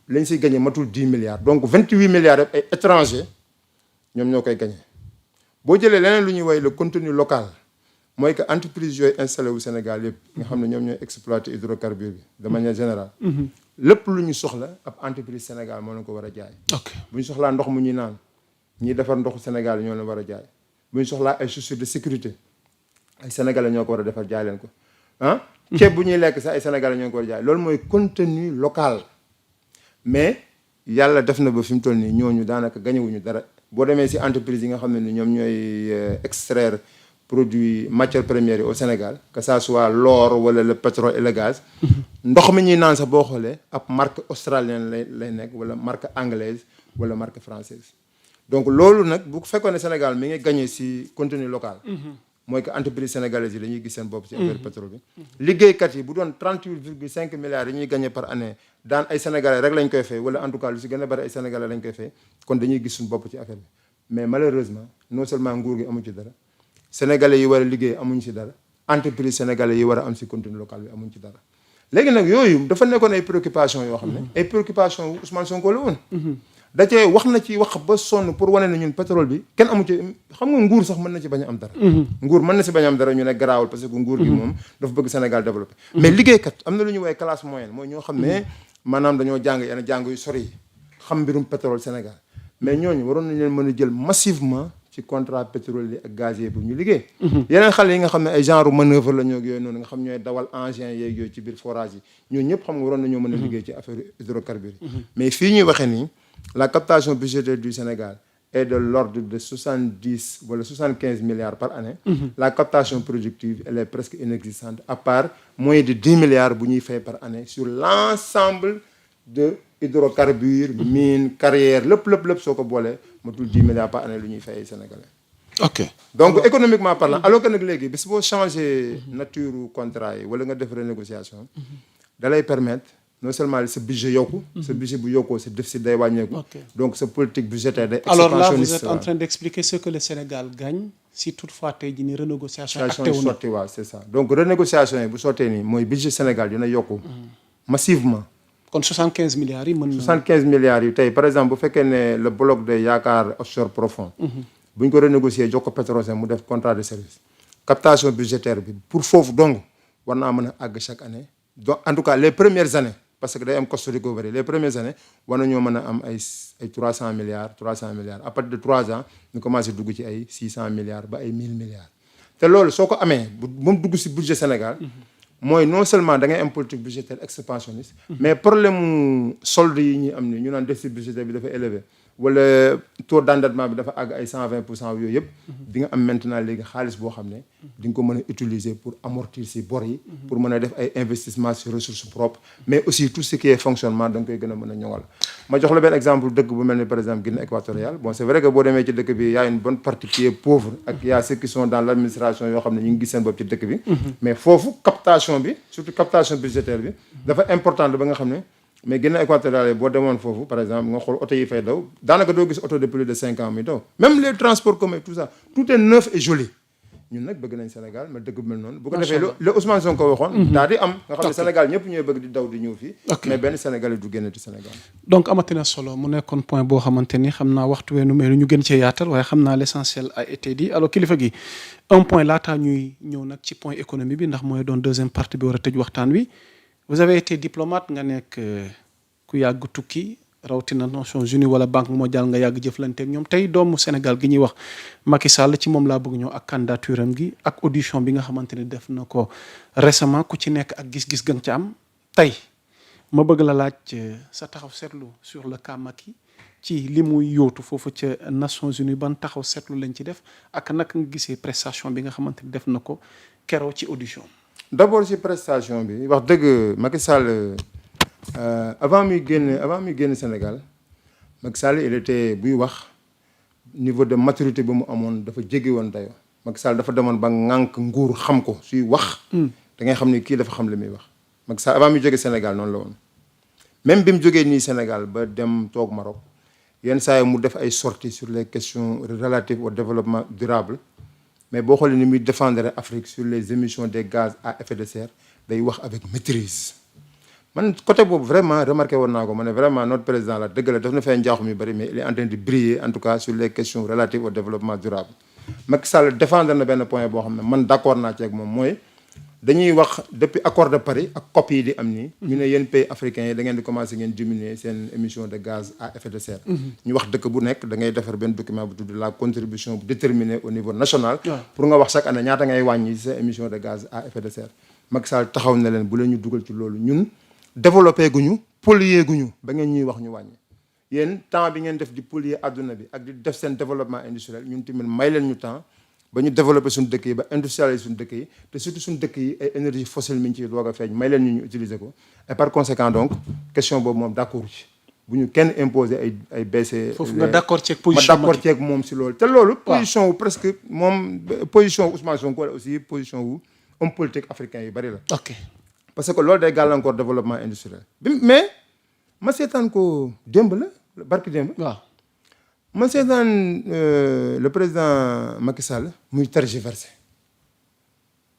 lañ siy gagné matul 10 milliards. donc 28 milliards yëpp ay étrangers ñoom ñoo koy gagné. boo jëlee leneen lu ñuy woy le contenu local mooy que entreprise yooyu installé wu Sénégal yëpp nga xam ne ñoom ñooy exploiter hydrocarbure bi de manière générale. lépp lu ñu soxla ab entreprise Sénégal moo leen ko war a jaay. ok bu ñu soxlaa ndox mu ñuy naan ñiy defar ndoxu Sénégal ñoo leen war a jaay bu ñu soxlaa ay chaussures de sécurité ay sénégalais ñoo ko war a defar jaay leen ko ah. ceeb bu ñuy lekk sax ay sénégalais ñoo ko war a jaay loolu mooy contenu local. mais yàlla def na ba fi mu toll nii ñooñu daanaka gañewuñu dara boo demee si entreprise yi nga xam ne ni ñoom ñooy extraire produits matières premières yi au Sénégal que ça soit l'or wala le pétrole et le gaz. ndox mi ñuy naan sax boo xoolee ab marque australienne lay nekk wala marque anglaise wala marque française donc loolu nag bu fekkoon ne Sénégal mi ngi gagné si contenu local. mooy que entreprise sénégalaise yi dañuy gis seen bopp ci affaire pétrole bi. liggéeykat yi bu doon 38,5 milliards yi ñuy gagné par année daan ay sénégalais rek lañ koy fay wala en tout cas lu si gën a bari ay sénégalais lañ koy fay kon dañuy gis suñu bopp ci affaire bi mais malheureusement non seulement nguur gi amuñ ci dara. sénégalais yi war a liggéey amuñ ci dara entreprise sénégalais yi war a am ci contenu local bi amuñ ci dara léegi nag yooyu dafa nekkoon ay préoccupations yoo xam ne ay préoccupations Ousmane Sonko la woon da cee wax na ci wax ba sonn pour wane ne ñun pétrole bi kenn amu ci xam nga nguur sax mën na ci bañ a am dara nguur mën na ci bañ a am dara ñu ne garaawul parce que nguur gi moom dafa bëgg Sénégal développé mais liggéeykat am na lu ñuy woowee classe moyenne mooy ñoo xam ne maanaam dañoo jàng yenn jàng yu sori yi xam mbirum pétrole Sénégal mais ñooñu waroon nañ leen mën a jël massivement ci contrat pétrolier ak gazier bu ñu liggéey yeneen xale yi nga xam ne ay genre manœuvre la ñoo yooyu noonu nga xam ñooy dawal engin yeeg yooyu ci biir forage yi ñooñu ñëpp xam nga waroon nañoo mën a liggéey ci affaire hydrocarbures yi mais fii ñuy waxee nii la captation budgétaire du Sénégal est de l'ordre de 70 wala 75 milliards par année la captation productive elle est presque inexistante à part moins de 10 milliards bu ñuy fay par année sur l'ensemble de hydrocarbures mines carrières lépp soo ko boolee matul 10 milliards par année lu ñuy fay sénégalais. ok donc économiquement parlant alors que nag léegi bis boo changé nature contrat yi wala nga def renégociation da lay permettre non seulement sa budget yokku sa budget bu yokkoo sa déficit day wàññeeku donc sa politique budgétaire day alors là vous êtes en train d'expliquer ce que le Sénégal gagne si toutefois tey jii nii renégociation acté wu na sotti waaw c'est ça donc renégociation yi bu sottee nii mooy budget Sénégal dina yokku massivement kon 75 milliards yi mën na 75 milliards yi tey par exemple bu fekkee ne le bloc de Yaakaar offshore profond bu ñu ko renégocier jox ko Petrosen mu def contrat de service captation budgétaire bi pour foofu donc war naa mën a àgg chaque année donc en tout cas les premières années parce que day am cost recovery les premières années war nañoo mën a am ay 300 milliards à partir de 3 ans ñu commencé dugg ci ay 600 milliards ba ay 1000 milliards te loolu soo ko amee bu mu dugg si budget Sénégal mooy non seulement da ngay am politique budgétaire expansionniste mais problème mu solde yi ñuy am ni ñu naan déficit budgétaire bi dafa élevé wala taux d'endettement bi dafa àgg ay 120% yooyu yëpp di nga am maintenant léegi xaalis boo xam ne di nga ko mën a utiliser pour amortir si bor yi pour mën a def ay investissement sur ressources propres mais aussi tout ce qui est fonctionnement da nga koy gën a mën a ñoŋal ma jox la benn exemple dëkk bu mel ni par exemple Guinée équatoriale bon c'est vrai que boo demee ci dëkk bi y a une bonne partie qui est pauvre ak y a ceux qui sont dans l'administration yoo xam ne ñu ngi gis seen bopp ci dëkk bi mais foofu captation bi surtout captation budgétaire bi dafa importante ba nga xam ne mais Guinée équatoriale boo demoon foofu par exemple nga xool oto yi fay daw daanaka doo gis oto de plus de 5 ans muy daw même les transports communs tout ça tout est neuf et joli ñun nag bëgg nañ Sénégal mais dëkk bu mel noonu bu ko defee le Ousmane Sonko waxoon daal di am nga xam ne Sénégal ñëpp ñooy bëgg di daw di ñëw fii mais benn Sénégalais du génn ci Sénégal donc amatina solo mu nekkoon point boo xamante ni xam naa waxtu weenu mais lu ñu gën cee yaatal waaye xam naa l'essentiel a été dit alors kilifa gi un point laataa ñuy ñëw nag ci point économie bi ndax mooy doon deuxième partie bi war a tëj waxtaan wi vous avez été diplomate nga nekk ku yàgg tukki rawatina Nations Unies wala Banque mondiale nga yàgg jëflanteeg ñoom tey doomu Sénégal gi ñuy wax Macky Sall ci moom laa bëgg ñëw ak candidature am gi ak audition bi nga xamante ne def na ko récemment ku ci nekk ak gis-gis gën ca am tey ma bëgg la laaj sa taxaw seetlu sur le cas Macky ci li muy yóotu foofu ca Nations Unies ban taxaw seetlu lañ ci def ak naka nga gisee prestation bi nga xamante ne def na ko keroog ci audition. d'abord ci prestation bi wax dëgg Macky Sall avant muy génn Sénégal Macky Sall il était buy wax niveau de maturité bi mu amoon dafa jéggi woon dayoo Macky Sall dafa demoon ba ŋànk nguur xam ko suy wax. da ngay xam ni kii dafa xam li muy wax. Macky Sall avant muy jógee Sénégal noonu la woon même bi mu jógee nii Sénégal ba dem toog Maroc yenn saa yi mu def ay sorties sur les questions relatives au développement durable mais boo xoolee ni muy défendre Afrique sur les émissions des gaz à effet de serre day wax avec maîtrise. man côté boobu vraiment remarqué woon naa ko ma ne vraiment notre président la dëgg la daf na fay njaaxum yu bëri mais il est en train de briller en tout cas sur les questions relatives au développement durable. Macky Sall défendre na benn point boo xam ne man d'accord naa ci ak moom mooy dañuy wax depuis accord de Paris ak COP yi di am nii. ñu ne yéen pays africains yi da ngeen di commencer ngeen diminuer seen émission de gaz à effet de serre. ñu wax dëkk bu nekk da ngay defar benn document bu tudd la contribution déterminée au niveau national. pour nga wax chaque année ñaata ngay wàññi sa émission de gaz à effet de serre. Macky Sall taxaw na leen bu leen ñu dugal ci loolu ñun développé guñu polluer guñu ba ngeen ñuy wax ñu wàññi. yéen temps bi ngeen def di polluer adduna bi ak di def seen développement industriel ñun tamit may leen ñu temps ba ñu développer suñu dëkk yi ba industrialiser suñu dëkk yi te surtout suñu dëkk yi ay énergie fossile mi ngi ciy doog a feeñ may leen ñu utiliser ko et par conséquent donc question boobu moom d'accord ci bu ñu kenn imposer ay baisser. foofu nga d'accord ceeg position ma d'accord ceeg moom si loolu. te loolu position wu presque moom position wu Ousmane Sonko aussi position wu homme politique africain yu bari la. ok parce que loolu day gàllankoor développement industriel mais ma seetaan ko démb la barki démb. waaw. man seetaan le président Macky Sall muy tergiversé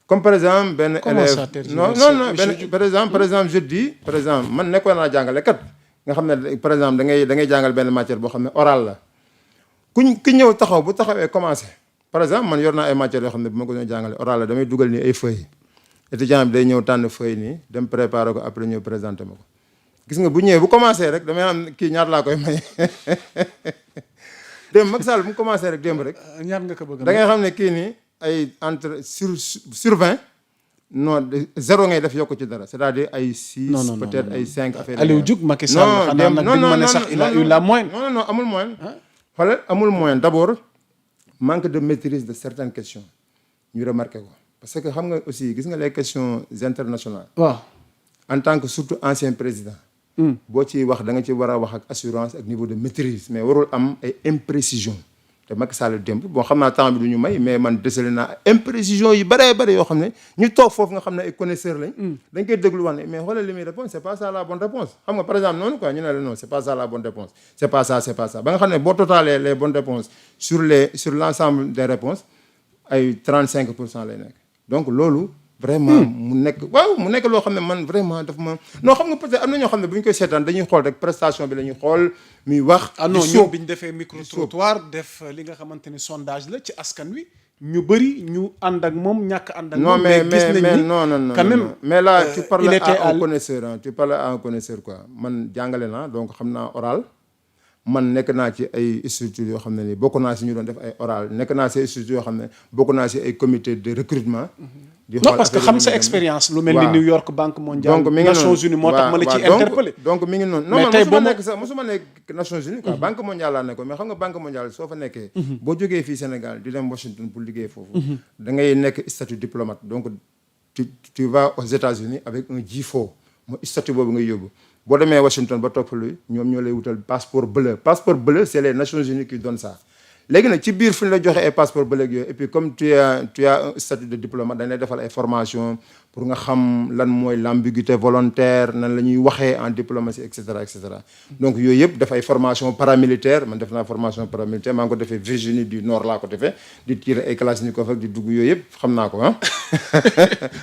comme par exemple benn élève non benn par exemple je dis par exemple man nekkoon naa jàngalekat nga xam ne par exemple da ngay jàngal benn matière boo xam ne oral la ki ñëw taxaw bu taxawee commencé par exemple man yor naa ay matières yoo xam ne bu ma ko doon jàngale oral la damay dugal nii ay feuilles étudiant bi day ñëw tànn feuille nii dem préparer ko après ñëw présenté ma ko gis nga bu ñëwee bu commencé rek damay am kii ñaar laa koy may démb Macky Sall bu mu commencé rek démb rek. ñaar nga ko bëgg da ngay xam ne kii nii ay entre sur 20 non zéro ngay def yokku ci dara c'est-à-dire ay 6. peut-être ay 5 affaires. Aliou Diouf Macky Sall xanaa nag bi ma ne sax il a eu la moyenne. non amul moyenne. xoolal amul moyenne d'abord manque de maîtrise de certaines questions ñu remarqué ko parce que xam nga aussi gis nga les questions internationales. waaw en tant que surtout ancien président. boo ciy wax da nga ci war a wax ak assurance ak niveau de maîtrise mais warul am ay imprécision te Macky Sall démb bon xam naa temps bi du ñu may mais man décelé naa imprécision yi bëree bëri yoo xam ne ñu toog foofu nga xam ne ay connaisseurs lañ. dañ koy déglu wax ne mais xoolal li muy répondre c'est pas ça la bonne réponse xam nga par exemple noonu quoi ñu ne la non c'est pas ça la bonne réponse c'est pas ça ba nga xam ne boo totalee les bonnes réponses sur l'ensemble des réponses ay 35% lay nekk donc loolu. vraiment mu nekk loo xam ne man vraiment daf ma non xam nga peut-être am na ñoo xam ne bu ñu koy seetaan dañuy xool rek prestation bi la ñuy xool muy wax. non ñoom bi ñu defee micro trottoir def li nga xamante ni sondage la ci askan wi ñu bëri ñu ànd ak moom ñàkk ànd ak moom. mais non quand même mais là tu parles à un connaisseur tu parles à un connaisseur quoi man jàngale naa donc xam naa oral. man nekk naa ci ay structures yoo xam ne nii bokk naa si ñu doon def ay oral nekk naa si ay structures yoo xam ne bokk naa si ay comité de recrutement. non parce que xam sa expérience. lu mel ni New York Banque mondiale. donc mi ngi noonu Nations Unies moo tax ma la ci interpellé. donc mi ngi noonu. non man mosuma nekk Nations Unies quoi. Banque mondiale laa nekkoon mais xam nga Banque mondiale soo fa nekkee. boo jógee fii Sénégal di dem Washington pour liggéey foofu. da ngay nekk statut diplomate donc tu vas aux États-Unis avec un J4 mooy statut boobu ngay yóbbu. boo demee Washington ba topp lu ñoom ñoo lay wutal passeport bleu c'est les Nations Unies qui donnent ça léegi nag ci biir fu ñu la joxe ay passeport bleu yooyu et puis comme tu as un statut de diplomate dañ lay defal ay formation pour nga xam lan mooy l'ambiguïté volontaire nan la ñuy waxee en diplomatie et cetera donc yooyu yëpp def ay formation paramilitaire man def naa formation paramilitaire maa ngi ko defee Virginie du Nord laa ko defee di tirer ay Kalachnikov ak di dugg yooyu yëpp xam naa ko ah.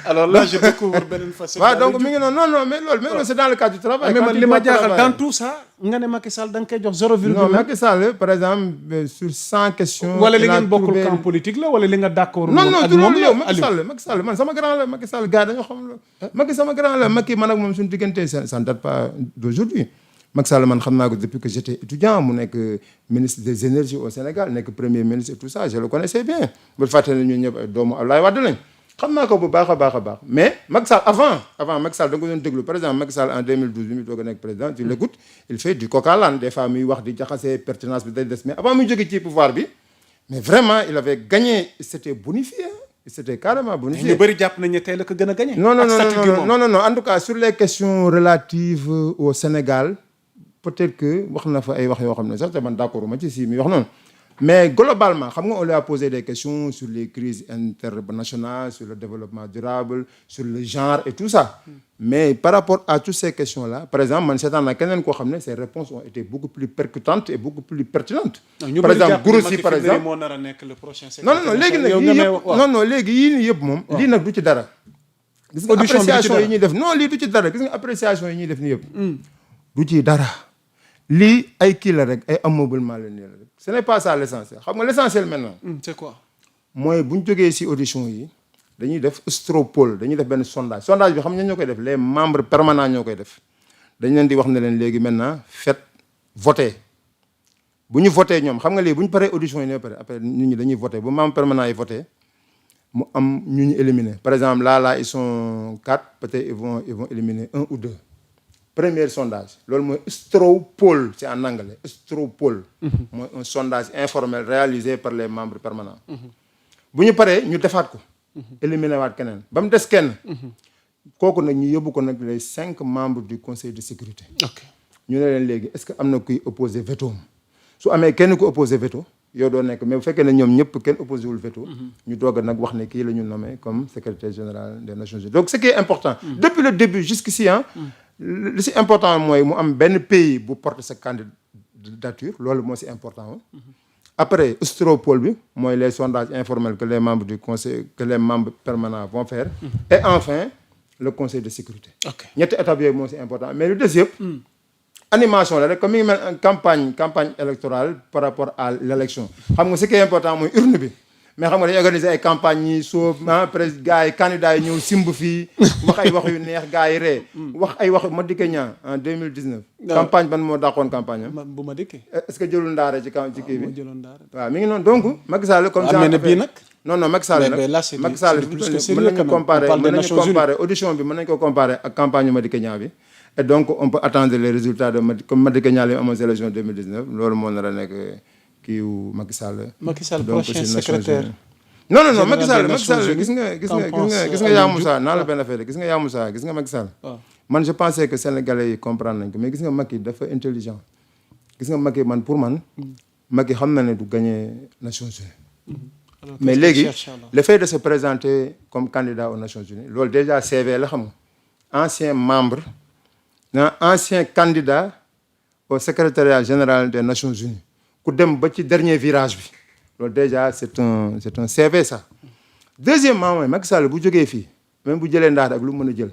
alors là je découvre beneen facette. waaw donc mi ngi noonu non mais loolu c'est dans le cadre du travail. mais man li ma jaaxal dans tout ça nga ne Macky Sall da nga koy jox 0,1. non Macky Sall par exemple sur 100 questions. wala li ngeen bokkul camp politique la wala li nga d'accord. non du loolu yow Macky Sall man sama grand la Macky Sall gars dañoo xam la. Macky sama grand la Macky man ak moom suñu diggante ça ne date pas d'aujourd'hui. Macky Sall man xam naa ko depuis que j'étais étudiant mu nekk ministre des énergies au Sénégal nekk premier ministre et tout ça je le connaissais bien. bu fàttali ne ñun ñëpp ay doomu Abdoulaye Wade lañ. xam naa ko bu baax a baax mais Macky Sall avant Macky Sall da nga ko doon déglu par exemple Macky Sall en 2012 bi mu doog a nekk président tu l'écoutes il fait du coq à l'âne des fois muy wax di jaxase pertinence bi day des mais avant muy jóge ci pouvoir bi mais vraiment il avait gagné c'était bonifié c'était carrément ñu bonifié. bëri jàpp nañ ne tey la ko gën a gagné. Non, non, ak non, statut non, gi non, moom. non, non, non. En tout cas, sur les questions relatives au Sénégal, peut-être que wax na fa ay wax yoo xam ne sax te man d'accord ma ci si mi wax noonu. Mais globalement, xam nga on lui a posé des questions sur les crises internationales, sur le développement durable, sur le genre et tout ça. Mais par rapport à toutes ces questions-là, par exemple, man seetaan na keneen koo xam ne ses réponses ont été beaucoup plus percutantes et beaucoup plus pertinentes. ñu Par bëri exemple, jàpp ne Gourousi Macky par fi mu ne exemple. moo nar a nekk le prochain Non, non, non, léegi nag yow yii nga may yëpp wax non non léegi yii nii yëpp moom lii nag du ci dara. gis nga Audition bi du ci appréciation dara. yi ñuy def non lii du ci dara gis nga appréciation yi ñuy def nii yëpp. du ci dara. lii ay kii la rek ay ameublement la nii la rek ce n'est pas ça l'essentiel xam nga l'essentiel maintenant. c'est quoi. mooy bu ñu jógee ci audition yi dañuy def stropole dañuy def benn sondage sondage bi xam nga ñoo koy def les membres permanents ñoo koy def dañ leen di wax ne leen léegi maintenant faites voter bu ñu voté ñoom xam nga léegi bu ñu paree audition yi ne pare après nit ñi dañuy voté bu membres permanents yi voté mu am ñu ñu éliminer par exemple là ils sont 4 peut-être ils vont éliminer 1 ou 2 premier sondage loolu mooy stropole c'est en anglais stropole mooy un sondage informel réalisé par les membres permanents bu ñu paree ñu defaat ko éliminer waat keneen ba mu des kenn kooku nag ñu yóbbu ko nag les 5 membres du conseil de sécurité ok ñu ne leen léegi est-ce que am na kuy opposé veto su amee kenn ku opposé veto yow doo nekk mais bu fekkee ne ñoom ñëpp kenn opposé wul veto ñu doog a nag wax ne kii la ñu nommé comme secrétaire général des Nations Unies donc ce qui est important depuis le début jusqu'ici li si important mooy mu am benn pays bu porte sa candidature loolu moo si important après stropole bi mooy les sondages informels que les membres du conseil que les membres permanents vont faire et enfin le conseil de sécurité ok ñetti étapes yooyu moo si important mais lu des yëpp animation la rek comme mi ngi mel campagne électorale par rapport à l'élection xam nga ce qui est important mooy urne bi mais xam nga dañuy organiser ay campagnes yi soo presque gars yi candidats yi ñëw simb fii wax ay wax yu neex gars yi ree wax ay wax Madické Niang en 2019 campagne ban moo dàqoon campagne am bu ma dikkee. est-ce que jëlul ndaare ci kii bi moo jëloon daara. waaw mi ngi noonu donc Macky Sall comme am na bii nag. non Macky Sall mais là, nag c'est Macky Sall c'est plus que mën sérieux nañu quand même. On parle des comparer Nations Unies. audition bi mën nañu ko comparer ak campagne yu Madické Niang bi et donc on peut attendre les résultats de comme Madické Niang li amoon élection 2019 loolu moo nar a nekk kii wu Macky Sall Macky Sall donc prochain c'est Nations secrétaire. Unies. non Macky Général des Sall Nations gis nga Unies. gis Qu'en nga pense gis nga yaa Aliou Moussa Diouf? naa la benn affaire gis nga yaa Moussa gis nga Macky Sall waaw. man je pensais que Sénégalais yi comprendre nañ ko mais gis nga Macky dafa intelligent gis nga Macky man pour man Macky xam na ne du gagner Nations Unies Alors, mais qu'est-ce qu'il léegi cherche alors? le fait de se présenter comme candidat aux Nations Unies loolu déjà CV la xam nga ancien membre ancien candidat au secrétariat général des Nations Unies ku dem ba ci dernier virage bi loolu déjà c'est un CV ça deuxièmement mooy Macky Sall bu jógee fii même bu jëlee ndaar ak lu mu mën a jël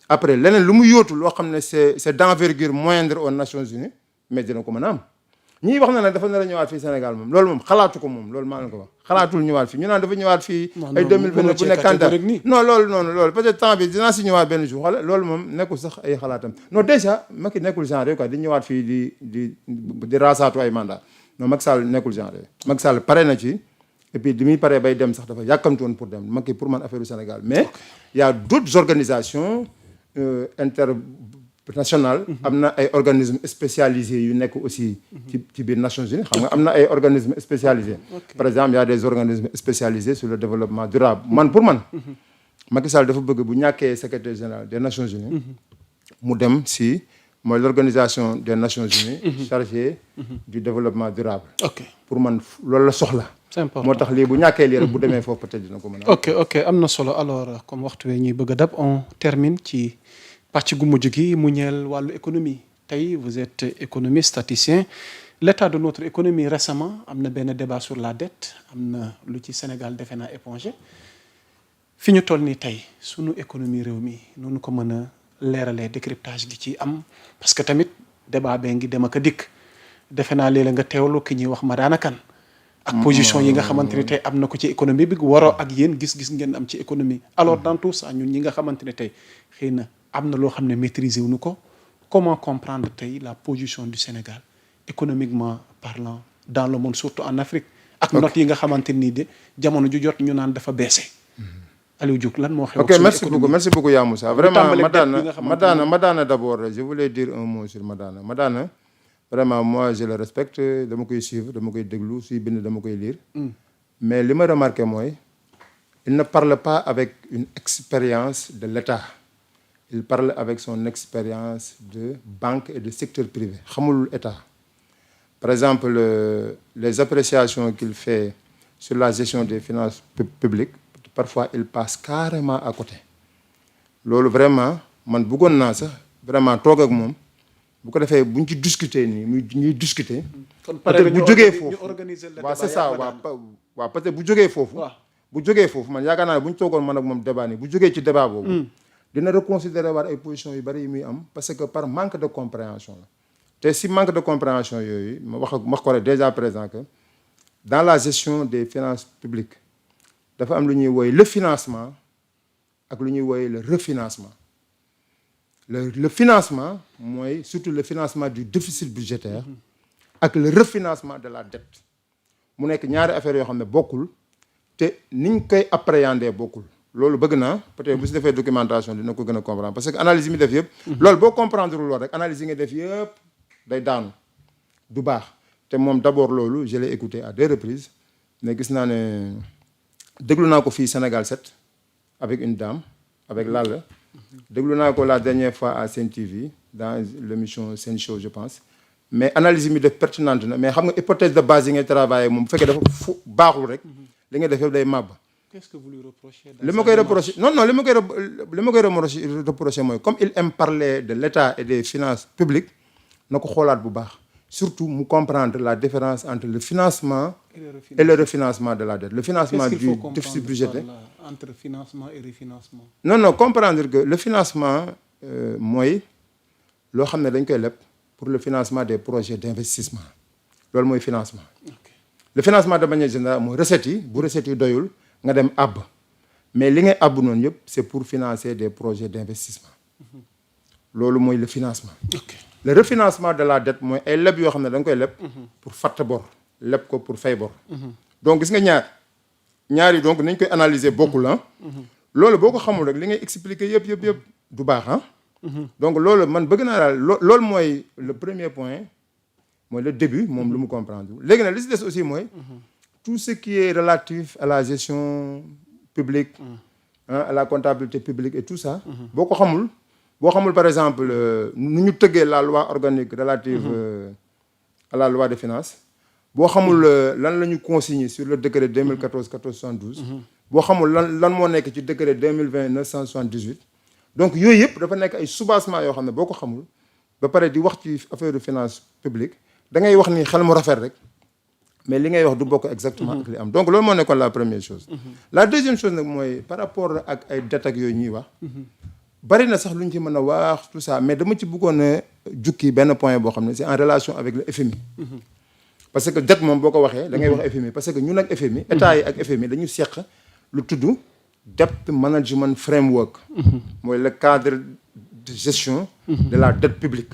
après leneen lu mu yóotu loo xam ne c'est d'envergure moindre aux Nations Unies mais dina ko mën a am ñii wax na nag dafa nar a ñëwaat fii Sénégal moom loolu moom xalaatu ko moom loolu maa leen ko wax xalaatul ñëwaat fii ñu naan dafa ñëwaat fii non, ay non, 2029 bu nekk candidat catégorique nii. non loolu peut-être temps bi dinaa si ñëwaat benn jour xala loolu moom nekkul sax ay xalaatam non déjà Macky nekkul genre yooyu quoi di ñëwaat fii di raasaatu ay mandat non Macky Sall nekkul genre yooyu Macky Sall pare na ci et puis di muy paree bay dem sax dafa yàkkamti woon pour dem Macky pour man affaire du Sénégal mais il y a d'autres organisations internationales am na ay organismes spécialisés yu nekk aussi ci biir Nations Unies xam nga am na ay organismes spécialisés par exemple il y a des organismes spécialisés sur le développement durable man pour man Macky Sall dafa bëgg bu ñàkkee secrétaire général des Nations Unies mu dem si mooy l'organisation des Nations Unies chargée du développement durable ok pour man loolu la soxla c'est important. moo tax lii bu ñàkkee lii rek bu demee foofu peut-être dina ko mën a ok am na solo alors comme waxtu wee ñuy bëgg a dab on termine ci pàcc gu mujj gi mu ñeel wàllu économie tey vous êtes économiste statisticien l'état de notre économie récemment am na benn débat sur la dette am na lu ci Sénégal defe naa épongé fi ñu toll nii tey sunu économie réew mi noonu ko mën a leeralee décryptage gi ci am parce que tamit débat bee ngi dem ak a dikk defe naa léeg-léeg nga teewlu ki ñuy wax Madana Kane ak position yi nga xamante ne tey am na ko ci économie bi waroo ak yéen gis-gis ngeen am ci économie alors dans tout ça ñun ñi nga xamante ne tey xëy na am na loo xam ne maîtriser wuñu ko comment comprendre tey la position du Sénégal économiquement parlant dans le monde surtout en Afrique ak notes yi nga xamante nii de jamono ju jot ñu naan dafa baissé Aliou Diouf lan moo xew ok merci beaucoup yaa Moussa vraiment Madana d'abord je voulais dire un mot sur Madana vraiment moi je le respecte dama koy suivre dama koy déglu suy bind dama koy lire mais li ma remarqué mooy il ne parle pas avec une expérience de l'État. Il parle avec son expérience de banque et de secteur privé. Xamul État. Par exemple, les appréciations qu'il fait sur la gestion des finances publiques, parfois il passe carrément à côté. Loolu vraiment man bëggoon naa sax vraiment toog ak moom bu ko defee buñ ci discuter nii muy ñuy discuter. peut-être bu jógee foofu waaw c'est ça waaw peut-être bu jógee foofu. bu jógee foofu man yaakaar naa ne bu ñu toogoon man ak moom débat nii bu jógee ci débat boobu. dina reconsidérer waat ay positions yu bari yu muy am parce que par manque de compréhension la. te si manque de compréhension yooyu ma wax ko rek déjà présent que dans la gestion des finances publiques dafa am lu ñuy wooye le financement ak lu ñuy wooye le refinancement. Le financement mooy surtout le financement du déficit budgétaire ak le refinancement de la dette mu nekk ñaari affaires yoo xam ne bokkul te niñ koy appréhender bokkul loolu bëgg naa peut-être bu si defee documentation dina ko gën a comprendre parce que analyse yi mi def yëpp loolu boo comprendre loolu rek analyse yi nga def yëpp day daanu du baax te moom d'abord loolu je l'ai écouté à 2 reprises mais gis naa ne déglu naa ko fii Sénégal 7 avec une dame avec Lalla déglu naa ko la dernière fois à Sen TV dans l'émission Sen Show je pense mais analyse yi mi def pertinente na mais xam nga hypothèse de base yi ngay travailler moom bu fekkee dafa baaxul rek li nga def yëpp day màbb. Qu'est-ce que vous lui reprochez? li ma koy reprocher non li ma koy reprocher mooy comme il aime parler de l'État et des finances publiques na ko xoolaat bu baax surtout mu comprendre la différence entre le financement et le refinancement de la dette. Le financement du déficit budgétaire. Entre financement et refinancement. Non, comprendre que le financement mooy loo xam ne dañ koy leb pour le financement des projets d'investissement loolu mooy financement. Le financement de manière générale mooy recettes yi bu recettes yi doyul nga dem àbb mais li ngay àbb noonu yëpp c'est pour financer des projets d'investissement loolu mooy le financement. Le refinancement de la dette mooy ay leb yoo xam ne da nga koy leb pour fatt bor leb ko pour fay bor. donc gis nga ñaar yi donc nañ koy analyser bokkul ah. loolu boo ko xamul rek li ngay expliquer yëpp du baax ah. donc loolu man bëgg naa daal loolu mooy le premier point mooy le début moom lu mu comprendre léegi nag li si des aussi mooy. tout ce qui est relatif à la gestion publique. à la comptabilité publique et tout ça. boo ko xamul. boo xamul par exemple nu ñu tëggee la loi organique relative à la loi des finances boo xamul lan la ñu consigné sur le décret 2014-1472 boo xamul lan moo nekk ci décret 2020-978 donc yooyu yëpp dafa nekk ay soubassement yoo xam ne boo ko xamul ba pare di wax ci affaire de finance publique da ngay wax ni xel mu rafet rek mais li ngay wax du bokk exactement ak li am donc loolu moo nekkoon la première chose la deuxième chose nag mooy par rapport ak ay dettes ak yooyu ñuy wax bari na sax lu ñu ci mën a wax tout ça mais dama ci bëggoon a jukki benn point boo xam ne c'est en relation avec le FMI. parce que dette moom boo ko waxee da ngay wax FMI parce que ñun ak FMI état yi ak FMI dañu seq lu tudd debt management framework. mooy le cadre de gestion de la dette publique.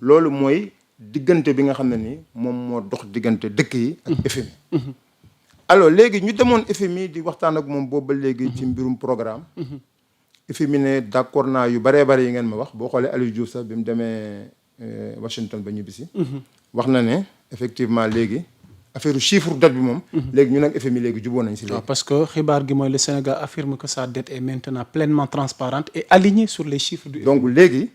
loolu mooy diggante bi nga xam ne ni moom moo dox diggante dëkk yi ak FMI. alors léegi ñu demoon FMI di waxtaan ak moom boobu ba léegi ci mbirum programme. FMI ne d'accord naa yu bëree bëri yi ngeen ma wax boo xoolee Aliou Diouf sax bi mu demee Washington ba ñibbisi wax na ne effectivement léegi affaire chiffre dette bi moom léegi ñun ak FMI léegi juboo nañ si léegi parce que xibaar gi mooy le Sénégal affirme que sa dette est maintenant pleinement transparente et alignée sur les chiffres du FMI. donc léegi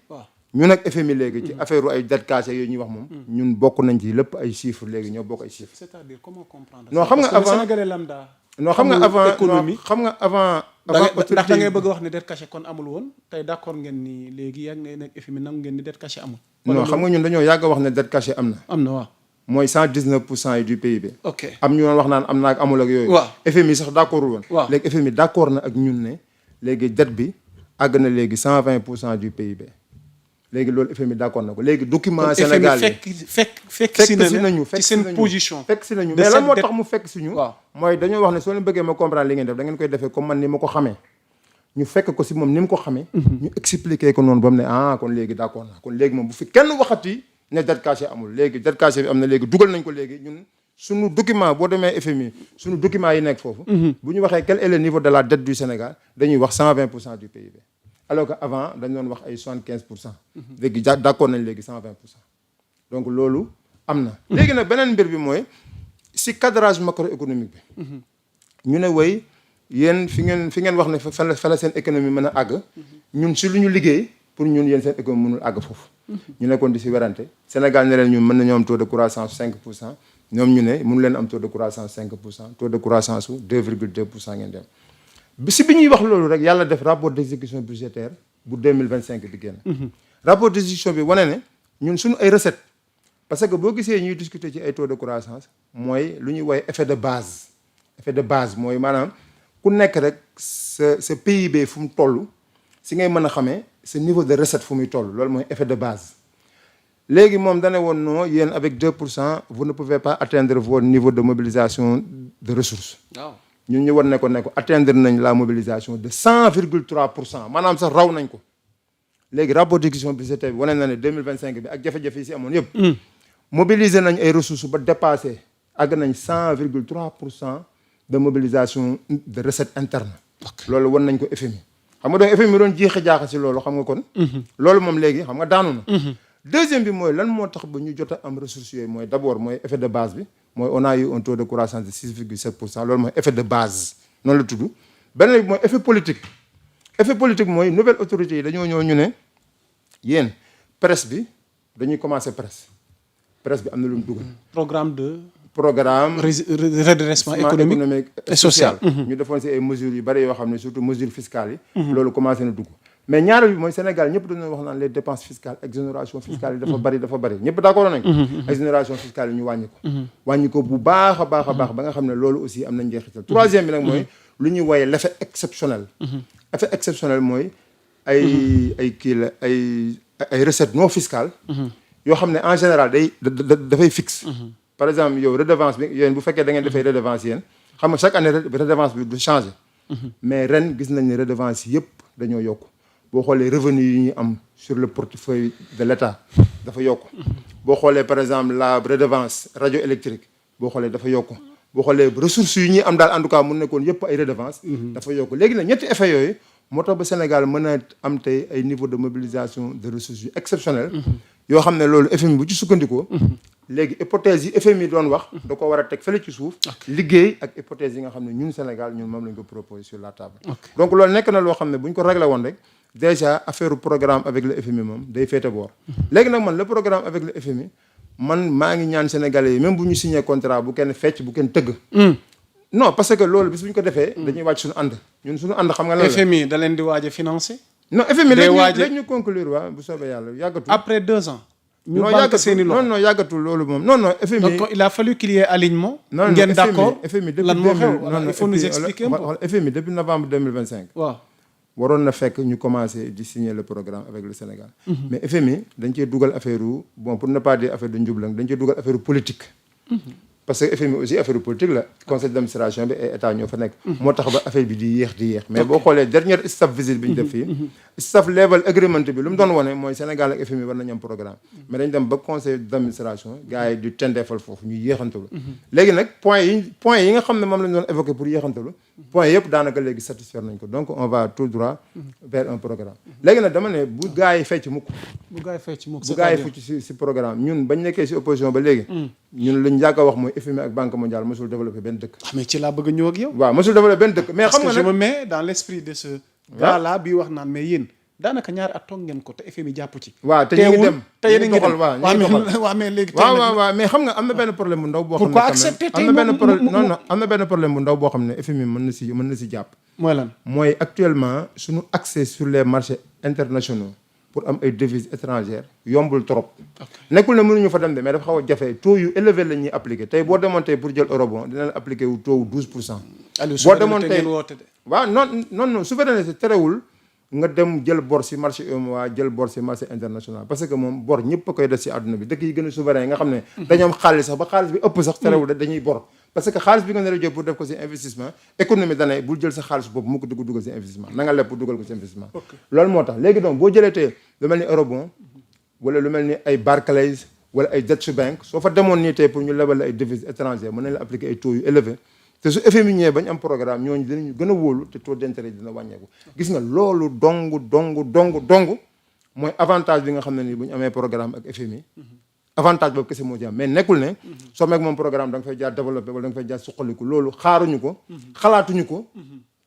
ñun ak FMI léegi ci affaire ay dette cachée yooyu ñuy wax moom ñun bokk nañ ci lépp ay chiffres léegi ñoo bokk ay chiffres. c'est-à-dire comment comprendre non xam nga avant Sénégalais lambda non xam nga avant économie xam nga avant ndax da ngay bëgg a wax ne dette cachée kon amul woon tey d'accord ngeen ni léegi yàgg ngeen nekk FMI nangu ngeen ni dette cachée amul. non xam nga ñun dañoo yàgg a wax ne dette cachée am na. am na waaw. mooy 119% yi du PIB. ok am ñu doon wax naan am na ak amul ak yooyu. waaw FMI sax d'accordul woon. waaw léegi FMI d'accord na ak ñun ne léegi dette bi àgg na léegi 120% du PIB. léegi loolu FMI d'accord na ko léegi document Sénégal yi fekk si nañu ci seen position. fekk si nañu mais lan moo tax mu fekk si ñu. mooy dañoo wax ne soo leen bëggee ma comprendre li ngeen def da ngeen koy defee comme man ni ma ko xamee. ñu fekk ko si moom ni mu ko xamee. ñu expliquer ko noonu ba mu ne kon léegi d'accord naa kon léegi moom bu fi kenn waxati ne dette cachée amul léegi dette cachée bi am na léegi dugal nañ ko léegi ñun suñu document boo demee FMI suñu document yi nekk foofu. bu ñu waxee quel est le niveau de la dette du Sénégal dañuy wax 120% du PIB. alors que avant dañ doon wax ay 75%. léegi d'accord nañ léegi 120%. donc loolu am na. léegi nag beneen mbir bi mooy si cadrage macroéconomique bi. ñu ne way yéen fi ngeen wax ne fa la seen économie mën a àgg ñun si lu ñu liggéey pour ñun yéen seen économie mënul àgg foofu ñu nekkoon di si werante Sénégal ne leen ñun mën nañoo am taux de croissance 5% ñoom ñu ne mënu leen am taux de croissance 5% taux de croissance su 2,2% ngeen dem bi ñuy wax loolu rek yàlla def rapport d'exécution budgétaire bu 2025 bi génn rapport d'exécution bi wane ne ñun suñu ay recettes parce que boo gisee ñuy discuter ci ay taux de croissance mooy lu ñuy woowee effet de base mooy maanaam ku nekk rek sa PIB fu mu toll si ngay mën a xamee sa niveau de recette fu muy toll loolu mooy effet de base léegi moom dane woon non yéen avec 2% vous ne pouvez pas atteindre votre niveau de mobilisation de ressources ñun ñu war ne ko atteindre nañ la mobilisation de 100,3% maanaam sax raw nañ ko léegi rapport d'exécution budgétaire bi wane na ne 2025 bi ak jafe-jafe yi si amoon yëpp mobiliser nañ ay ressources ba dépassé àgg nañ 100,3% de mobilisation de recette interne loolu wan nañ ko FMI xam nga donc FMI doon jeexe jaaxa si loolu xam nga kon loolu moom léegi xam nga daanu na deuxième bi mooy lan moo tax ba ñu jot a am ressources yooyu mooy d'abord mooy effet de base bi mooy on a eu un taux de croissance de 6,7% loolu mooy effet de base noonu la tudd beneen bi mooy effet politique mooy nouvelle autorité yi dañoo ñëw ñu ne yéen presse bi dañuy commencer presse bi am na lu mu dugal programme redressement économique et social ñu defoon si ay mesures yu bari yoo xam ne surtout mesures fiscales yi loolu commencé na dugg mais ñaareel bi mooy Sénégal ñëpp dañu wax naan les dépenses fiscales exonération fiscale yi dafa bari ñëpp d'accord nañ ko exonération fiscale yi ñu wàññi ko bu baax a baax ba nga xam ne loolu aussi am na njeexital troisième bi nag mooy lu ñuy woowee l'effet exceptionnel effet exceptionnel mooy ay recettes non fiscales yoo xam ne en général dafay fixe par exemple yow redevance bi yéen bu fekkee da ngeen defee redevance yéen xam nga chaque année redevance bi du changer mais ren gis nañ ne redevance yëpp dañoo yokk boo xoolee revenus yi ñuy am sur le portefeuille de l'État dafa yokk boo xoolee par exemple la redevance radioélectrique boo xoolee dafa yokk boo xoolee ressources yi ñuy am daal en tout cas mun nekkoon yëpp ay redevance dafa yokk léegi nag ñetti effets yooyu moo tax ba Sénégal mën a am tey ay niveau de mobilisation de ressources yu exceptionnel yoo xam ne loolu FMI bu ci sukkandikoo léegi hypothèse yi FMI doon wax da ko war a teg fële ci suuf liggéey ak hypothèse yi nga xam ne ñun Sénégal ñun moom lañ ko proposé sur la table donc loolu nekk na loo xam ne bu ñu ko réglé woon rek déjà affaire programme avec le FMI moom day féete boor léegi nag man le programme avec le FMI man maa ngi ñaan Sénégalais yi même bu ñu signé contrat bu kenn fecc bu kenn tëgg non parce que loolu bis bu ñu ko defee dañuy wàcc suñu ànd ñun suñu ànd xam nga lan la FMI da leen di waaj a financer non FMI léegi ñu conclure waa bu soobee yàlla yàggatul après 2 ans ñu banque seeni loxo non yàggatul loolu moom non FMI donc il a fallu qu'il y ait alignement ngeen d'accord FMI depuis lan moo xew il faut nous expliquer FMI depuis novembre 2025 waaw waroon na fekk ñu commencer di signer le programme avec le Sénégal mais FMI dañ cee dugal affaire bon pour ne pas dire affaire de njublang dañ cee dugal affaire politique parce que FMI aussi affaire politique la conseil d'administration bi ay état ñoo fa nekk moo tax ba affaire bi di yéex mais boo xoolee dernière staff visite bi ñu def fii staff level agreement bi lu mu doon wone mooy Sénégal ak FMI war nañu am programme mais dañ dem ba conseil d'administration gars yi di tendeefal foofu ñu yéexantalu léegi nag point yi nga xam ne moom lañ doon évoqué pour yéexantalu point yëpp daanaka léegi satisfaire nañ ko donc on va tout droit vers un programme léegi nag dama ne bu gars yi fecc mukk bu gars yi fecc si programme ñun bañ nekkee si opposition ba léegi ñun lañ yàgg a wax mooy FMI ak Banque mondiale mosul développé benn dëkk mais ci laa bëgg a ñëw ak yow waaw mosul développé benn dëkk mais xam nga parce que je me mets dans l'esprit de ce gars là bi wax naan mais yéen daanaka ñaari at toog ngeen ko te FMI jàpp ci waaw te ñu ngi dem te yéen a ngi doxal waaw mais léegi waaw mais xam nga am na benn problème bu ndaw boo xam ne pourquoi accepter tey am na benn problème bu ndaw boo xam ne FMI mën na si jàpp mooy lan mooy actuellement suñu accès sur les marchés internationaux pour am ay devises étrangères yombul trop nekkul ne mënuñu fa dem de mais dafa xaw a jafe taux yu élevé la ñuy appliqué tey boo demoon tey pour jël eurobond dina la appliqué wu taux 12%. boo demoon tey waaw non souveraineté terewul nga dem jël bor si marché UEMOA jël bor si marché international parce que moom bor ñëpp a koy def si àdduna bi dëkk yi gën a souverain yi nga xam ne dañoo am xaalis sax ba xaalis bi ëpp sax terewul dañuy bor parce que xaalis bi nga nar a jël pour def ko si investissement économie danay bul jël sa xaalis boobu mu ko dugg dugal si investissement na nga leb pour dugal ko si investissement loolu moo tax léegi donc boo jëlee tey lu mel ni eurobond wala lu mel ni ay Barclays wala ay Deutsche Bank soo fa demoon nii tey pour ñu lebal ay devises étrangères mën nañ la appliquer ay taux yu élevé te su FMI ñëwee bañ am programme ñooñu dinañu gën a wóolu te taux d'intérêt dina wàññeeku gis nga loolu dong mooy avantage bi nga xam ne nii bu ñu amee programme ak FMI avantage boobu kese moo ci am mais nekkul ne soo meeg moom programme da nga fay jaar développé wala da nga fay jaar suqaliku loolu xaaruñu ko xalaatuñu ko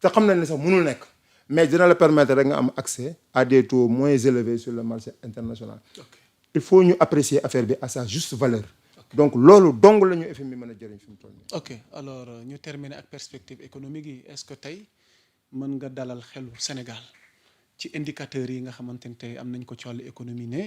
te xam nañ ne sax mënul nekk mais dina la permettre rek nga am accès à des taux moins élevés sur le marché international. Il faut ñu apprécier affaire bi à sa juste valeur. Donc loolu dong la ñu FMI mën a jëriñ fi mu toll nii. ok alors ñu terminer ak perspective économique yi est-ce que tey mën nga dalal xelu Sénégal ci indicateurs yi nga xamante ne tey am nañ ko ci wàllu économie ne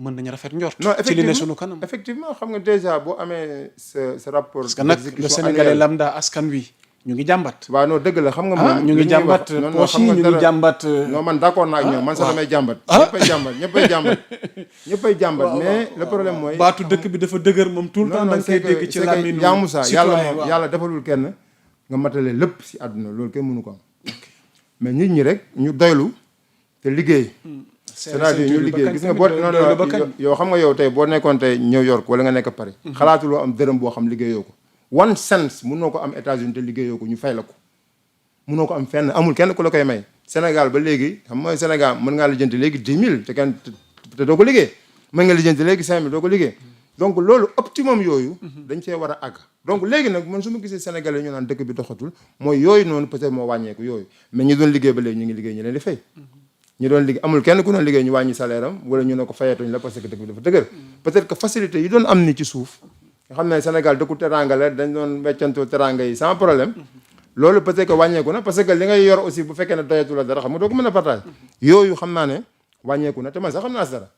mën nañu rafet njort. non ci li ne sunu kanam. effectivement xam nga déjà boo amee sa rapport. parce que nag le Sénégalais lambda askan wi ñu ngi jàmbat. waaw non dëgg la xam nga moom ñu ngi jàmbat poche yi ñu ngi jàmbat. non man d'accord naa ak ñoom man sax damay jàmbat. ñëppay jàmbat mais le problème mooy. baatu dëkk bi dafa dëgër moom tout le temps da nga koy dégg ci làmmiñu citoyen yàlla defalul kenn nga matale lépp si àdduna loolu kenn mënu ko am. mais nit ñi rek ñu doylu te liggéey. c'est-à-dire ñu liggéey gis nga boo yow xam nga yow tey boo nekkoon tey New York wala nga nekk Paris. xalaatuloo am dërëm boo xam liggéeyoo ko. 1 cent mënoo ko am États-Unis te liggéeyoo ko ñu fay la ko mënoo ko am fenn amul kenn ku la koy may Sénégal ba léegi xam nga Sénégal mën ngaa lijjanti léegi 10 000 te doo ko liggéey mën nga lijjanti léegi 5 000 doo ko liggéey donc loolu optimum yooyu dañ cee war a àgg donc léegi nag man su ma gisee Sénégalais ñu naan dëkk bi doxatul mooy yooyu noonu peut-être moo wàññeeku yooyu mais ñi doon liggéey ba léegi ñu ngi liggéey ñu leen di fay ñu doon liggéey amul kenn ku doon liggéey ñu wàññi salaire am wala ñu ne ko fayatuñ la parce que dëkk bi dafa dëgër peut-être que facilité yi doon am ni ci suuf nga xam ne Sénégal dëkku teranga la dañ doon weccantoo teranga yi sans problème loolu peut-être que wàññeeku na parce que li ngay yor aussi bu fekkee ne doyatu la dara xam nga doo ko mën a partage yooyu xam naa ne wàññeeku na te man sax xam naa si dara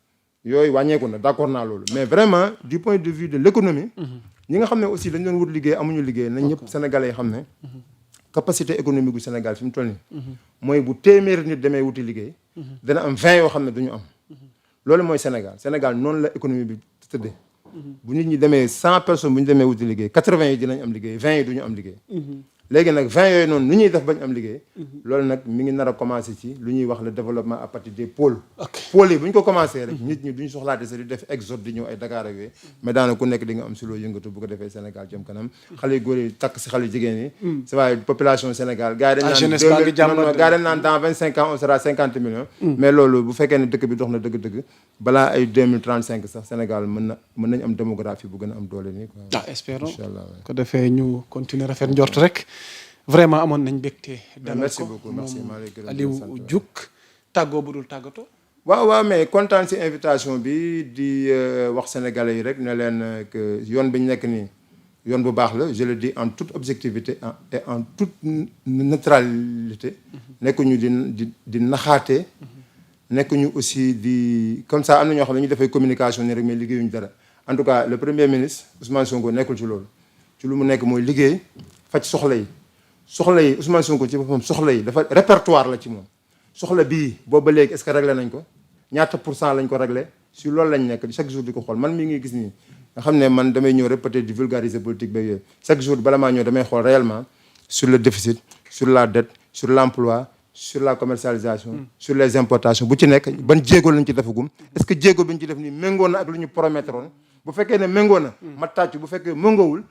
yooyu wàññeeku na d'accord naa loolu mais vraiment du point de vue de l'économie ñi nga xam ne aussi dañ doon wut liggéey amuñu liggéey nañ ñëpp sénégalais yi xam ne capacité économique bu Sénégal fi mu toll nii mooy bu téeméeri nit demee wuti liggéey dana am 20 yoo xam ne duñu am loolu mooy Sénégal noonu la économie bi tëddee bu nit ñi demee 100 personnes bu ñu demee wuti liggéey 80 yi dinañ am liggéey 20 yi duñu am liggéey léegi nag 20 yooyu noonu nu ñuy def bañ am liggéey loolu nag mi ngi nar a commencé ci lu ñuy wax le développement à partir des pôles pôles yi bu ñu ko commencé rek nit ñi duñu soxlaate sa di def exode di ñëw ay Dakar ak yooyu mais daana ku nekk di nga am si loo yëngatu bu ko defee Sénégal jëm kanam xale yu góor yi takk si xale yu jigéen yi c'est vrai population Sénégal gars yi dañ naan dans 25 ans on sera 50 millions mais loolu bu fekkee ne dëkk bi dox na dëgg-dëgg balaa ay 2035 sax Sénégal mën nañ am démographie bu gën a am doole nii quoi espérons ko defee ñu continuer rafet njort rek vraiment amoon nañ mbégte dalal ko moom Aliou Diouk tàggoo bu dul tàggatoo waaw mais kontaan si invitation bi di wax sénégalais yi rek ne leen que yoon bi ñu nekk nii yoon bu baax la je le dis en toute objectivité et en toute neutralité nekkuñu di naxaate nekkuñu aussi di comme ça am na ñoo xam ne ñu defay communication ni rek mais liggéeyuñu dara en tout cas le premier ministre Ousmane Sonko nekkul ci loolu ci lu mu nekk mooy liggéey faj soxla yi Ousmane Sonko ci boppam soxla yi dafa répertoire la ci moom soxla bii boobu ba léegi est-ce que réglé nañ ko ñaata % lañ ko réglé si loolu lañ nekk chaque jour di ko xool man mii ngi gis nii nga xam ne man damay ñëw rek peut-être di vulgariser politique ba yooyu chaque jour bala maa ñëw damay xool réellement sur le déficit sur la dette sur l'emploi sur la commercialisation sur les importations bu ci nekk ban jéego lañ ci defagum est-ce que jéego bi ñu ci def nii méngoo na ak lu ñu promettroon bu fekkee ne méngoo na ma tàcc bu fekkee méngoowul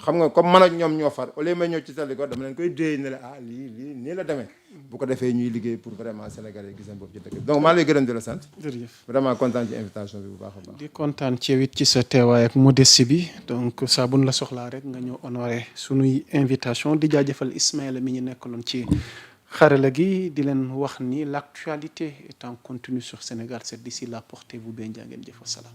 xam nga comme man ak ñoom ñoo far au lieu may ñëw ci tali ko dama leen koy déey ne la lii nii la demee bu ko defee ñuy liggéey pour vraiment Sénégalais gis seen bopp ci dëkk donc maa lay gërëm di la sant jërëjëf vraiment kontaan ci invitation bi bu baax a baax di kontaan ci yow it ci sa teewaay ak modestie bi donc saa buñ la soxlaa rek nga ñëw honoré sunuy invitation di jaajëfal Ismaïla mi ñu nekkaloon ci xarala gi di leen wax ni l'actualité est en continu sur Sénégal 7 d'ici là portez-vous bien jaa ngeen jëf wasalaam